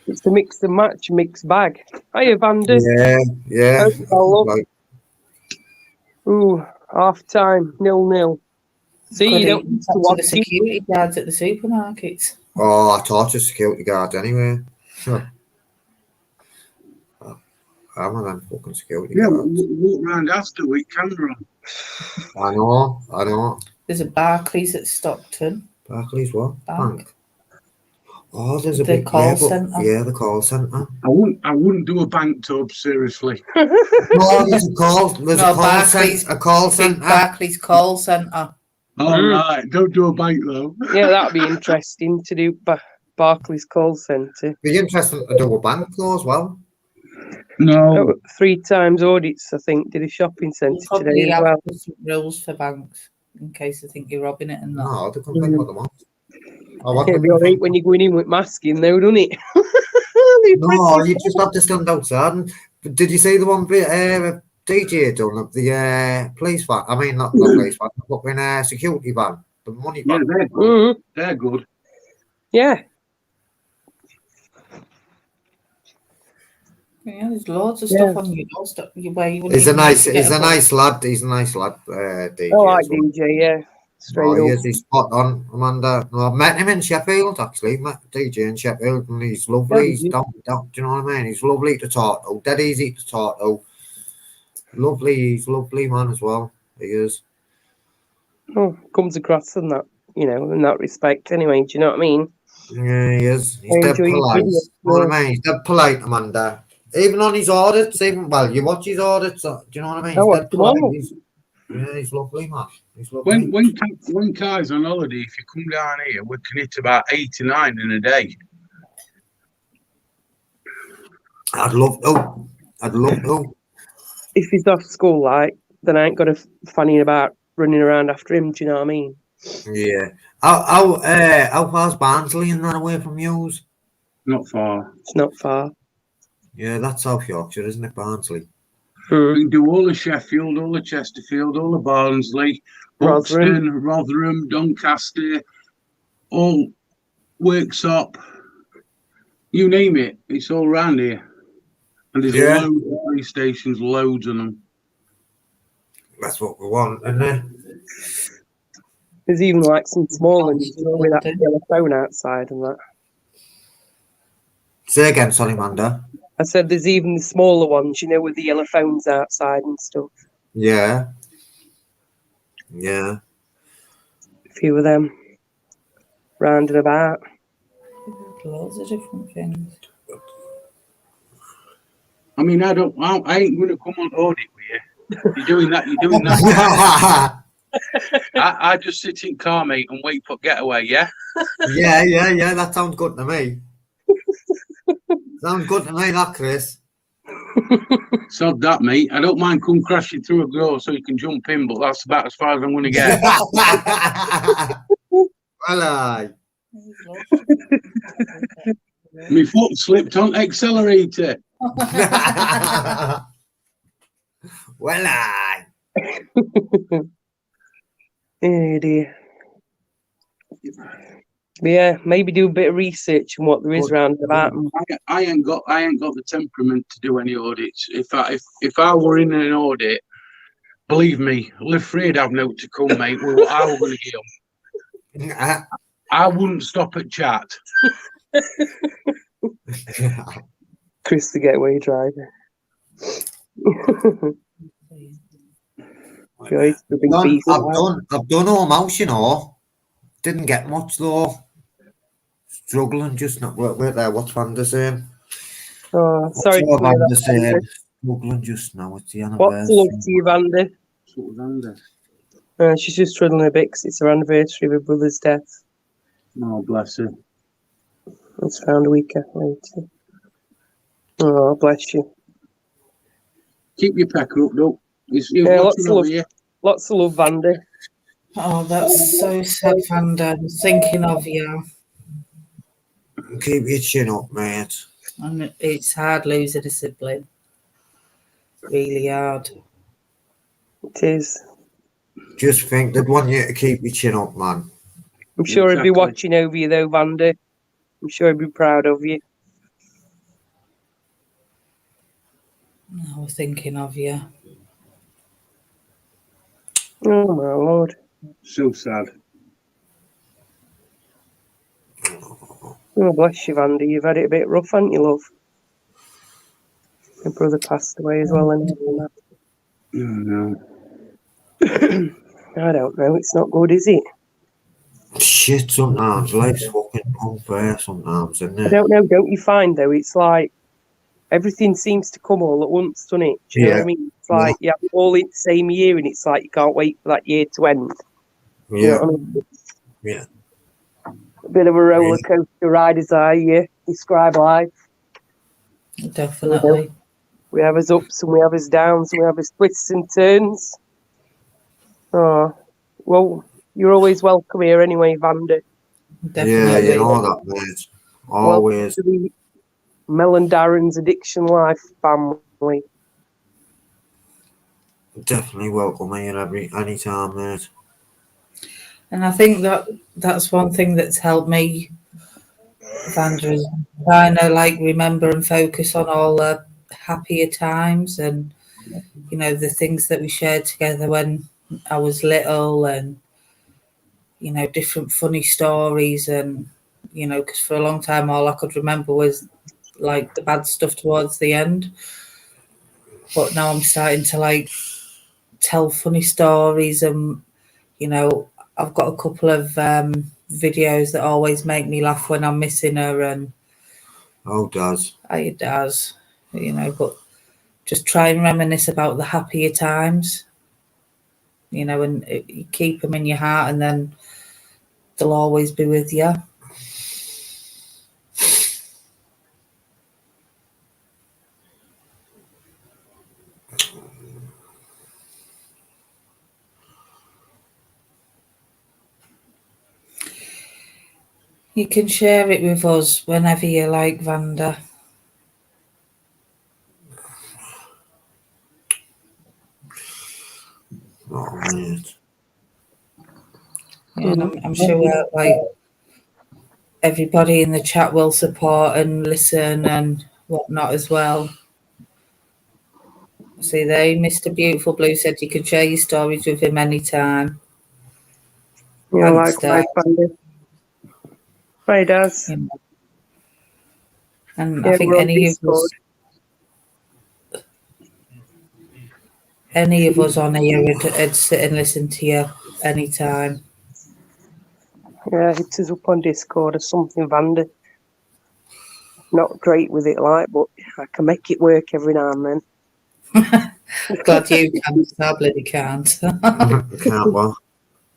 It's the mix and match, mixed bag. Hiya, Vander. Yeah. Hello. Like, Ooh, half time, 0-0. See, Could you don't even need to talk to watch the it. security guards at the supermarkets. I taught a security guard anyway. Sure. I'm a them fucking security Yeah, guards. walk around after with camera on. I know. There's a Barclays at Stockton. Barclays what? Bank. Oh, there's a The big call but- centre. Yeah, the call centre. I wouldn't do a bank tub, seriously. No, there's a call. There's No, a call Barclays. centre. A call Big centre. Barclays call centre. All right, don't do a bank though. Yeah, that'd be interesting to do. Barclays call centre. Be interesting to do a bank though as well. No, Oh, 3 times audits, I think, did a shopping centre Probably today as have well. different rules for banks in case they think you're robbing it and that. No, they can think what they want. I want It'd them be to alright think- when you're going in with masking, though, doesn't it? No, you just have to stand outside. And, did you see the one bit DJ done of the police van? I mean, not the police van, but in a security van, the money yeah, van. they're good. Mhm. They're good. Yeah. Yeah, there's loads of Yeah. stuff on your doorstep where you wouldn't He's a even nice, get he's a book. nice lad. He's a nice lad. DJ. I like as well. DJ, yeah. Straight Oh, he up. is. He's spot on, Amanda. No, I've met him in Sheffield, actually. Met DJ in Sheffield, and he's lovely. Yeah, He's down, do you know what I mean? He's lovely to talk to. Dead easy to talk to. Lovely. He's a lovely man as well. He is. Oh, comes across in that, in that respect anyway, do you know what I mean? Yeah, he is. He's I dead enjoy his polite. videos, You know what I mean? He's dead polite, Amanda. Even on his audits, you watch his audits. Do you know what I mean? I He's watch dead them polite. all. He's lovely, man. He's lovely. When Kai's on holiday, if you come down here, we can hit about 8 to 9 in a day. I'd love to. If he's off school, like, then I ain't got to fanny about running around after him, do you know what I mean? Yeah. How far's Barnsley and that away from yous? Not far. It's not far. Yeah, that's South Yorkshire, isn't it, Barnsley? We can do all the Sheffield, all the Chesterfield, all the Barnsley, Buxton, Rotherham, Doncaster, all Worksop, you name it. It's all around here. And there's Yeah. loads of police stations, loads of them. That's what we want, isn't it? There's even like some small ones with that yellow phone outside and that. Say again, sorry, Amanda. I said there's even the smaller ones, with the yellow phones outside and stuff. Yeah. Yeah. A few of them. Round and about. Loads of different things. I mean, I ain't going to come on audit with you. You're doing that. You're doing that. I just sit in car, mate, and wait for getaway. Yeah. yeah. That sounds good to me. Sounds good to me, that, Chris. Sod that, mate. I don't mind come crashing through a door so you can jump in, but that's about as far as I'm going to get. Well, aye. My foot slipped on accelerator. Well, aye. Oh dear. But yeah, maybe do a bit of research on what there is around about. I ain't got the temperament to do any audits. If I were in an audit, believe me, live free have no to come, mate. Well, I was going to get them. I wouldn't stop at chat. Chris, the getaway driver. I've done all mouse, you know. Didn't get much though. Struggling, just not wait there. What's Vanda saying? Oh, sorry. Vanda saying? Struggling just now. It's the anniversary. What's love to you, Vanda? She's just struggling a bit because it's her anniversary of her brother's death. Oh, bless her. It's found a week later. Oh, bless you. Keep your pecker up, though. Lots of love, Vanda. Oh, that's so sad, Vanda. I'm thinking of you. Keep your chin up, mate. And it's hard losing a sibling. Really hard. It is. Just think they'd want you to keep your chin up, man. I'm sure he'd be watching over you, though, Vanda. I'm sure he'd be proud of you. I was thinking of you. Oh, my Lord. So sad. Oh, bless you, Vanda. You've had it a bit rough, haven't you, love? Your brother passed away as well, and that. No. I don't know. It's not good, is it? Shit, sometimes. Life's fucking unfair sometimes, isn't it? I don't know. Don't you find, though, it's like everything seems to come all at once, doesn't it? Do you know what I mean? It's like you have it all in the same year, and it's like you can't wait for that year to end. Yeah. You know what I mean? Yeah. A bit of a roller coaster ride, as I describe life. Definitely. We have his ups and we have his downs and we have his twists and turns. Oh, well, you're always welcome here anyway, Vanda. Definitely. Yeah, you know that, mate. Always. Welcome to the Mel and Darren's Addiction Life family. Definitely welcome here any time, mate. And I think that's one thing that's helped me, Vanda, is trying to remember and focus on all the happier times and, you know, the things that we shared together when I was little and, you know, different funny stories and, you know, because for a long time all I could remember was the bad stuff towards the end. But now I'm starting to tell funny stories and, you know, I've got a couple of videos that always make me laugh when I'm missing her and it does, you know, but just try and reminisce about the happier times, you know, and you keep them in your heart and then they'll always be with you. You can share it with us whenever you like, Vanda. Oh, mate. Yeah, and I'm sure everybody in the chat will support and listen and whatnot as well. See there, Mr. Beautiful Blue said you can share your stories with him anytime. Yeah, likewise, Vanda. Right, does. You know. And I think any of us on here would sit and listen to you anytime. Yeah, hit us up on Discord or something, Vanda. Not great with it, but I can make it work every now and then. Glad you can, I bloody can't. Can't well.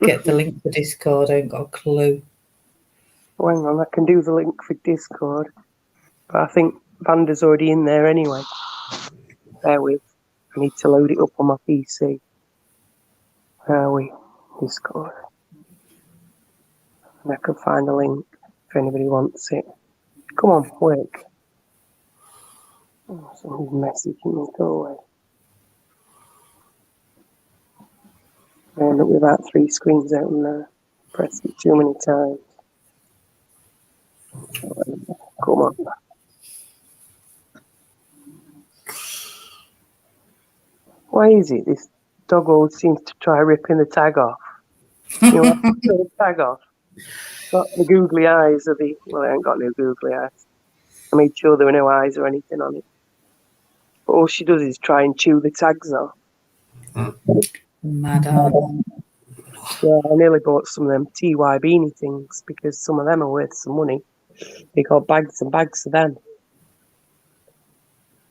Get the link for Discord, I ain't got a clue. Oh, hang on, I can do the link for Discord. But I think Vanda's already in there anyway. Bear with. I need to load it up on my PC. Where are we? Discord. And I can find the link if anybody wants it. Come on, work. Oh, somebody's messaging me. Go away. I end up with about 3 screens open there. Press it too many times. Come on. Why is it this dog always seems to try ripping the tag off? You know, the tag off. Got the googly eyes of the. Well, I ain't got no googly eyes. I made sure there were no eyes or anything on it. But all she does is try and chew the tags off. Mad on. Yeah, I nearly bought some of them TY beanie things because some of them are worth some money. They got bags and bags of them.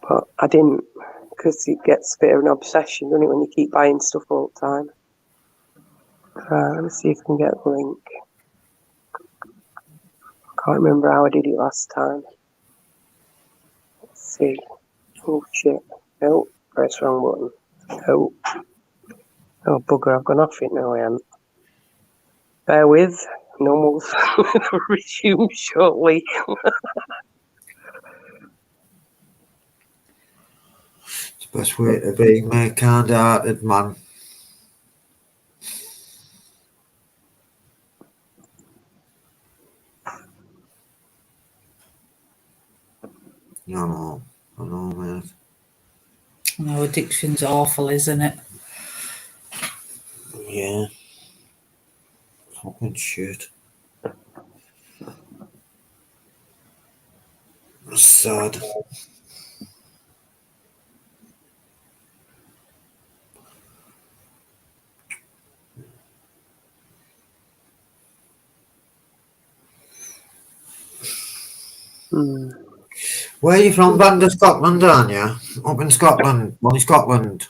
But I didn't, because it gets a bit of an obsession, doesn't it, when you keep buying stuff all the time. Let me see if I can get the link. Can't remember how I did it last time. Let's see. Oh shit. No, press wrong button. No. Oh bugger, I've gone off it now, I am. Bear with. Normal resume shortly. It's the best way to be, mate. Kind-hearted, man. I know, mate. No, addiction's awful, isn't it? Yeah. Fucking shit. It's sad. Where are you from, Vanda? Scotland, aren't you? Up in Scotland. Bonnie, Scotland.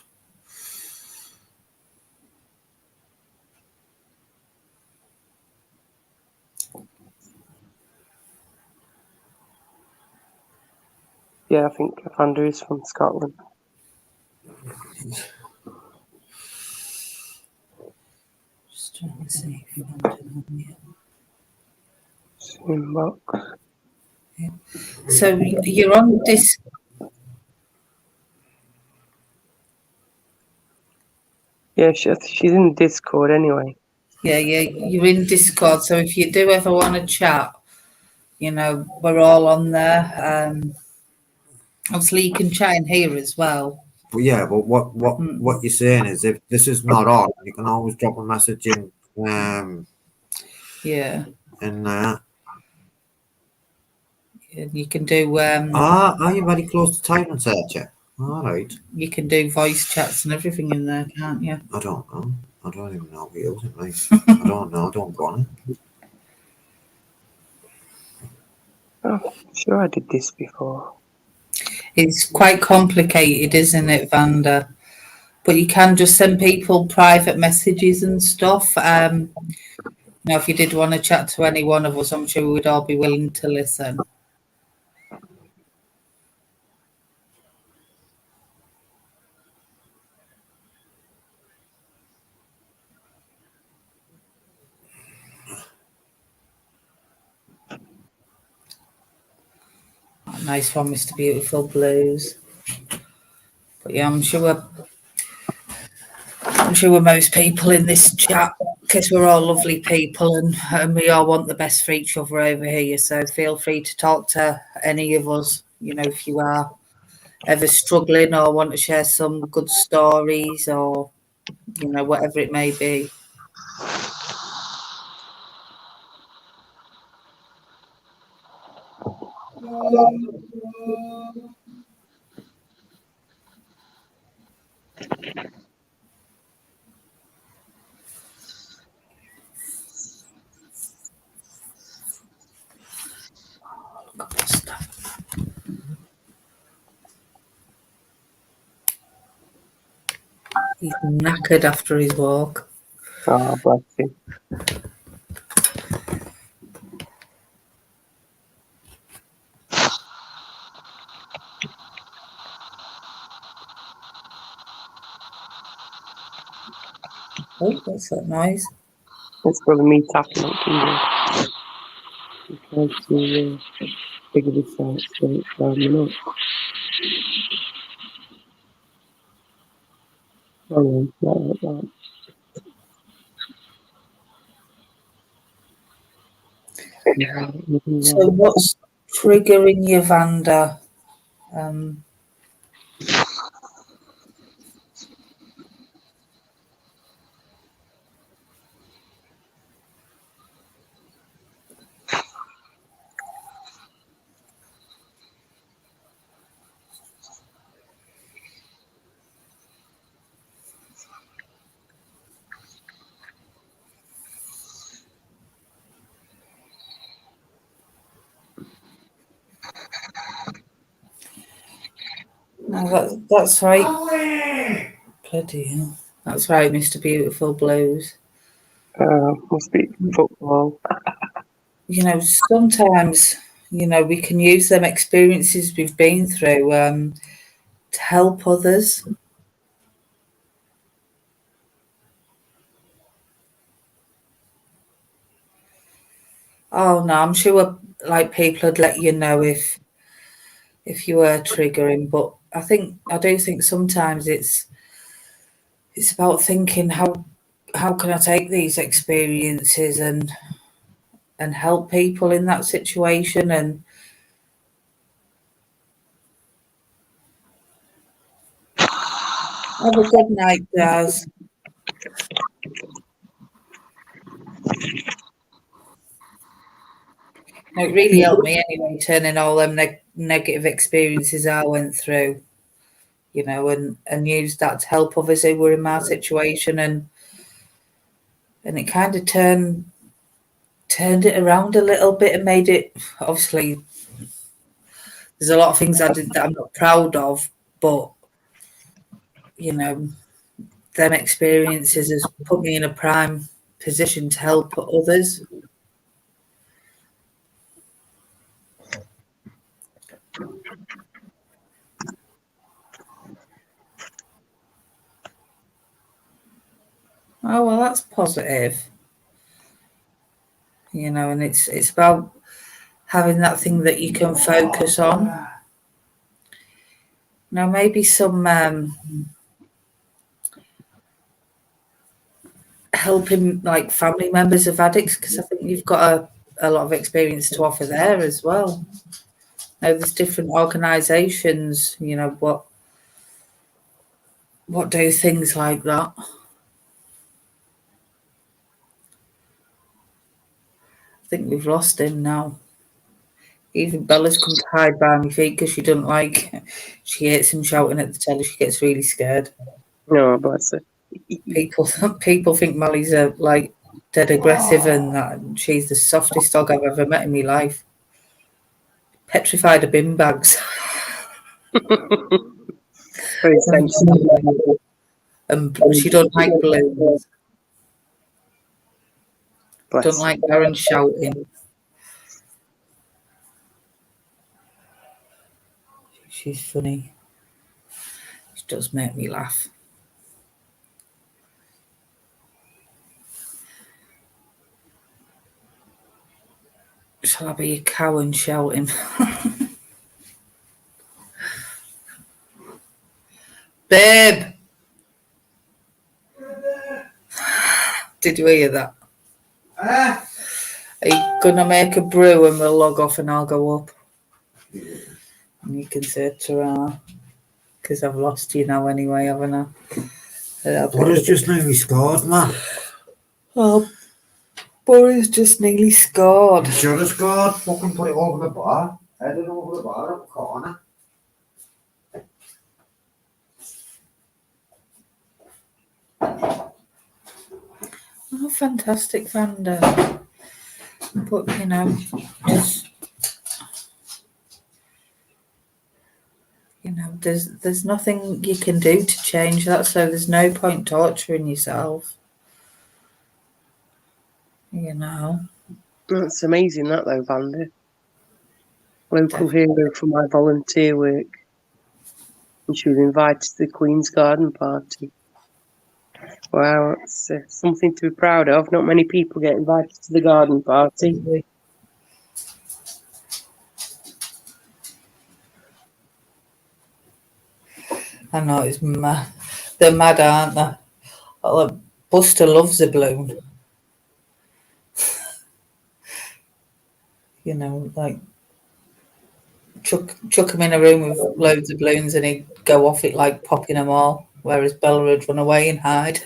Yeah, I think Vanda is from Scotland. Just trying to see if you want it on here. Inbox. So you're on this. Yeah, she's in Discord anyway. Yeah, you're in Discord. So if you do ever want to chat, you know, we're all on there. Obviously, you can chat in here as well. But yeah, but what you're saying is if this is not on, you can always drop a message in Yeah. And you can do. Are you very close to time and search it? All right. You can do voice chats and everything in there, can't you? I don't know. I don't even know what use it, mate. I don't know. I don't go on it. Oh, sure I did this before. It's quite complicated, isn't it, Vanda? But you can just send people private messages and stuff. Now, if you did want to chat to any one of us, I'm sure we'd all be willing to listen. Nice one, Mr. Beautiful Blues. But yeah, I'm sure most people in this chat, because we're all lovely people and we all want the best for each other over here. So feel free to talk to any of us, you know, if you are ever struggling or want to share some good stories or, you know, whatever it may be. He's knackered after his walk. Oh, bless him. Oh, what's that noise? That's probably me tapping up fingers. I'm trying to figure this out so it's climbing up. Oh, like that. So what's triggering you, Vanda? No, that's right. Bloody hell. That's right, Mr. Beautiful Blues. Must be football. You know, sometimes, you know, we can use them experiences we've been through to help others. Oh no, I'm sure like people would let you know if you were triggering, but I do think sometimes it's about thinking how can I take these experiences and help people in that situation. And have a good night, Daz. It really helped me anyway, turning all them negative experiences I went through, you know, and used that to help others who were in my situation, and it kind of turned it around a little bit and made it. Obviously, there's a lot of things I did that I'm not proud of, but you know, them experiences has put me in a prime position to help others. Oh well, that's positive. You know, and it's about having that thing that you can focus on. Now, maybe some helping like family members of addicts, because I think you've got a lot of experience to offer there as well. Now, there's different organisations, you know, what do things like that. I think we've lost him now. Even Bella's come to hide by my feet because she she hates him shouting at the telly. She gets really scared. No, bless her. People think Molly's like dead aggressive and that she's the softest dog I've ever met in my life. Petrified of bin bags. Very sensitive. And she don't like balloons. Bless Don't like Aaron shouting. She's funny. She does make me laugh. Shall I be a cow and shouting? Babe! Did you hear that? Are you gonna make a brew and we'll log off and I'll go up? And you can say ta-ra, because I've lost you now anyway, haven't I? Boris just nearly scored, man. Oh, Boris just nearly scored. Should have scored. Fucking put it over the bar. Headed over the bar up the corner. Oh, fantastic, Vanda. But, you know, there's nothing you can do to change that, so there's no point torturing yourself. That's amazing, that though, Vanda. Local hero for my volunteer work. And she was invited to the Queen's garden party. Wow, that's something to be proud of. Not many people get invited to the garden party. I know, it's mad. They're mad, aren't they? Well, Buster loves a balloon. Like chuck him in a room with loads of balloons and he'd go off it like popping them all, whereas Bella would run away and hide.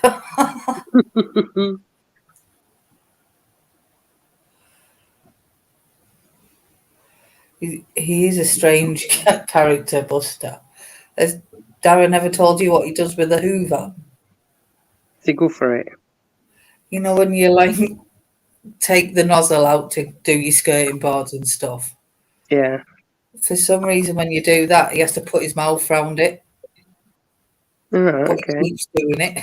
He is a strange character, Buster. Has Darren ever told you what he does with the Hoover? They go for it. When you like take the nozzle out to do your skirting boards and stuff. Yeah. For some reason, when you do that, he has to put his mouth round it. But okay. He keeps doing it.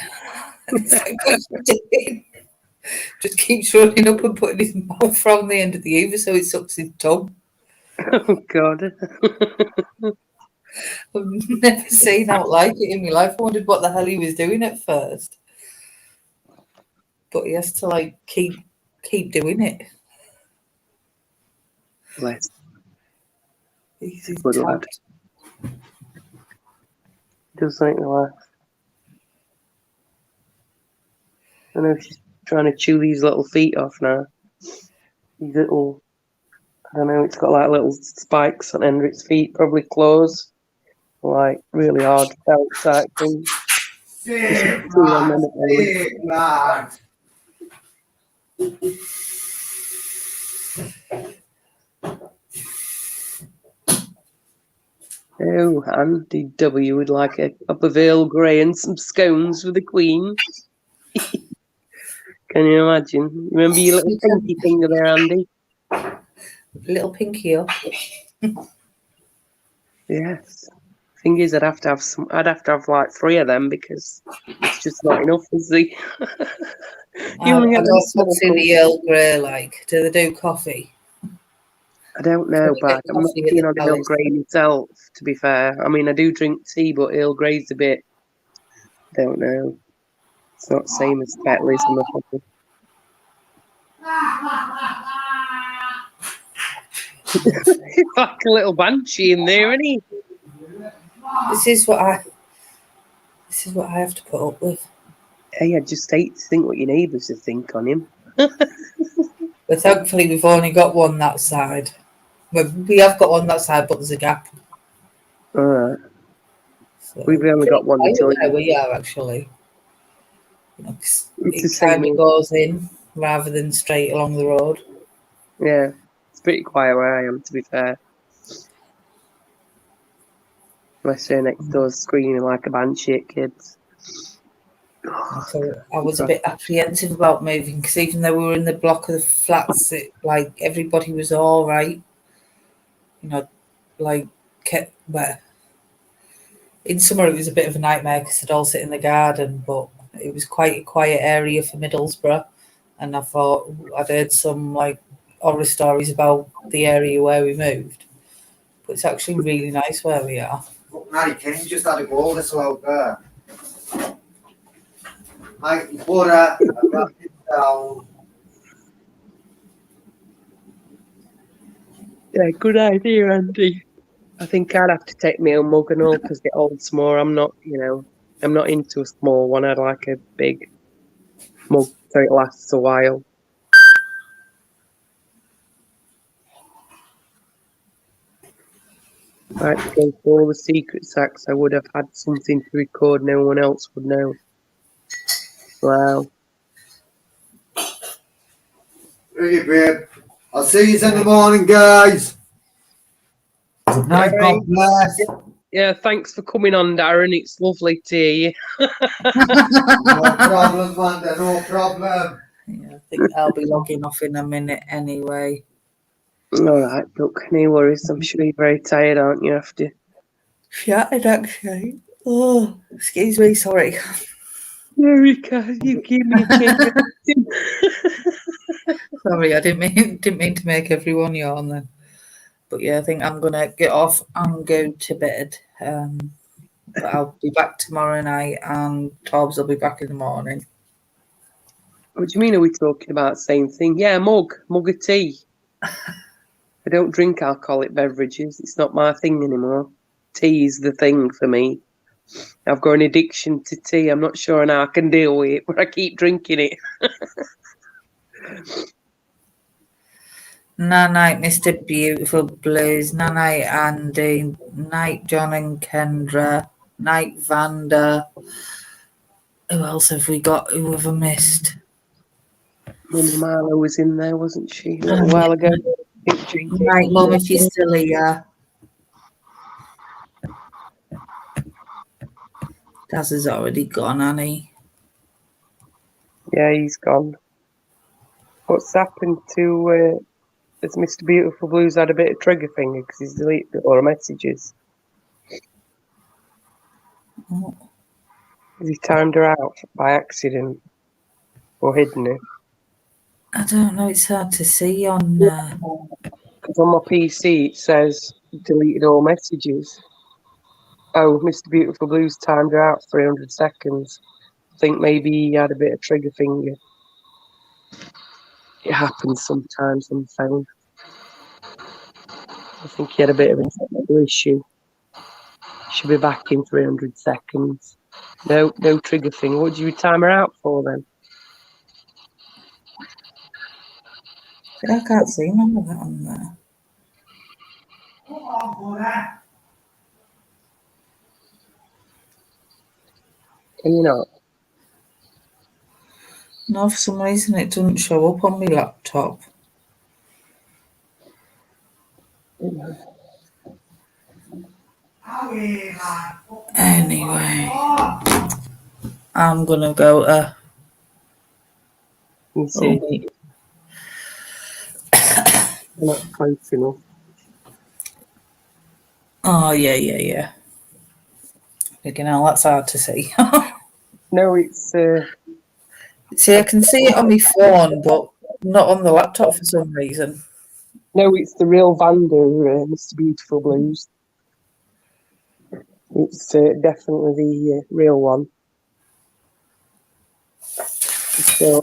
Just keeps running up and putting his mouth round the end of the Hoover so it sucks his tongue. Oh, God. I've never seen out like it in my life. I wondered what the hell he was doing at first. But he has to, like, keep doing it. Bless. He's good lad. Does make me laugh. I know she's trying to chew these little feet off now. These little, I don't know, it's got like little spikes on the end of its feet, probably claws. Like really hard felt type thing. Oh, Andy W would like a cup of Earl Grey and some scones for the Queen. Can you imagine? Remember your little pinky finger there, Andy? Little pinky up. Yes. Thing is, I'd have to have like 3 of them because it's just not enough, is there? I don't know what's in the Earl Grey like. Do they do coffee? I don't know, but I'm not keen on Earl Grey myself, to be fair. I mean, I do drink tea, but Earl Grey's a bit, don't know. It's not the same as Tetley's and the coffee. He's like a little banshee in there, isn't he? This is what I have to put up with. Hey, I just hate to think what your neighbours would think on him. But thankfully, we've only got one that side. Well, we have got one that side, but there's a gap. All right. So we've only got one. Where we are actually. It kind of goes in rather than straight along the road. Yeah, it's pretty quiet where I am, to be fair. My son next door's screaming like a banshee at kids. So I was a bit apprehensive about moving because even though we were in the block of the flats, everybody was all right. In summer it was a bit of a nightmare because they'd all sit in the garden, but it was quite a quiet area for Middlesbrough, and I thought I'd heard some horror stories about the area where we moved, but it's actually really nice where we are. Harry King just had a goal this out there. Mike Butter, down. Yeah, good idea, Andy. I think I'd have to take my own mug and all because the old small. I'm not into a small one. I'd like a big mug so it lasts a while. Right, so for all the secret sacks, I would have had something to record no one else would know. Wow. Hey, babe. I'll see you in the morning, guys. Good night, God bless. Yeah, thanks for coming on, Darren. It's lovely to hear you. No problem, Wanda, no problem. Yeah, I think I'll be logging off in a minute anyway. All right, look, no worries. I'm sure you're very tired, aren't you, after Shattered, actually. Oh, excuse me, sorry. Erica, you give me a kick. Sorry, I didn't mean to make everyone yawn then. But yeah, I think I'm gonna get off and go to bed. But I'll be back tomorrow night, and Tobbs will be back in the morning. What do you mean? Are we talking about the same thing? Yeah, mug of tea. I don't drink alcoholic beverages. It's not my thing anymore. Tea is the thing for me. I've got an addiction to tea. I'm not sure how I can deal with it, but I keep drinking it. Night, Mr. Beautiful Blues. Night, Andy. Night, John and Kendra. Night, Vanda. Who else have we got? Who have I missed? Mummy Marlo was in there, wasn't she? A little while ago. Night, Mum, if you're still here. Daz has already gone, Annie. Yeah, he's gone. What's happened to... has Mr. Beautiful Blues had a bit of trigger finger because he's deleted all the messages? Oh. Has he timed her out by accident? Or hidden it? I don't know, it's hard to see on... Because on my PC it says deleted all messages. Oh, Mr. Beautiful Blues timed her out 300 seconds. I think maybe he had a bit of trigger finger. It happens sometimes on the phone. I think he had a bit of a technical issue. Should be back in 300 seconds. No trigger finger. What did you time her out for then? I can't see none of that on there. Can you not? No, for some reason it doesn't show up on my laptop. Anyway, I'm gonna go to... You see, not close enough. Oh, yeah. Again, that's hard to see. No, it's... See, I can see it on my phone, but not on the laptop for some reason. No, it's the real Vanda, Mr. Beautiful Blues. It's definitely the real one. So,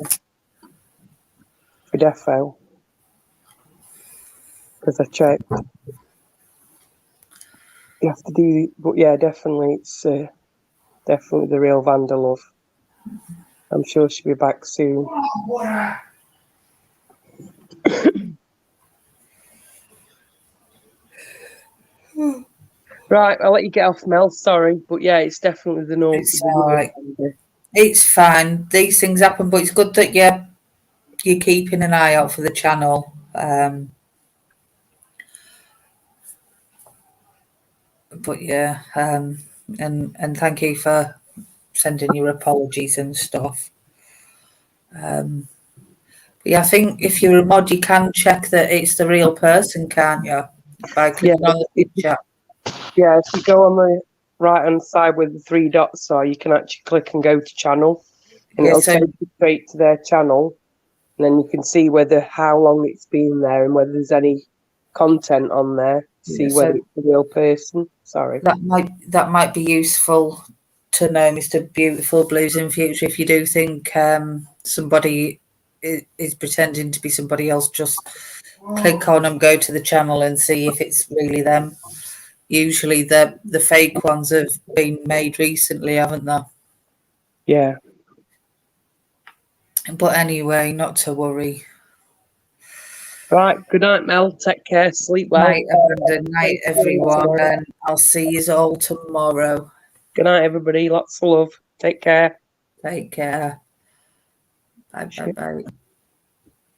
for defo. Because I checked. You have to do... But yeah, definitely, it's definitely the real Vanda love. I'm sure she'll be back soon. Right, I'll let you get off, Mel. Sorry, but yeah, it's definitely the norm. It's all right. It's fine. These things happen, but it's good that you're keeping an eye out for the channel. But yeah, and thank you for sending your apologies and stuff. Yeah, I think if you're a mod, you can check that it's the real person, can't you? By clicking on the picture. Yeah, if you go on the right-hand side where the three dots are, you can actually click and go to channel. And it'll take you straight to their channel. And then you can see how long it's been there and whether there's any content on there to see whether it's the real person. Sorry. That might be useful to know, Mr. Beautiful Blues, in future. If you do think somebody is pretending to be somebody else, just click on them, go to the channel and see if it's really them. Usually the fake ones have been made recently, haven't they? Yeah. But anyway, not to worry. Right, good night, Mel. Take care, sleep well. Night, Amanda. Night, everyone, and I'll see you all tomorrow. Good night, everybody. Lots of love. Take care. Take care. Bye.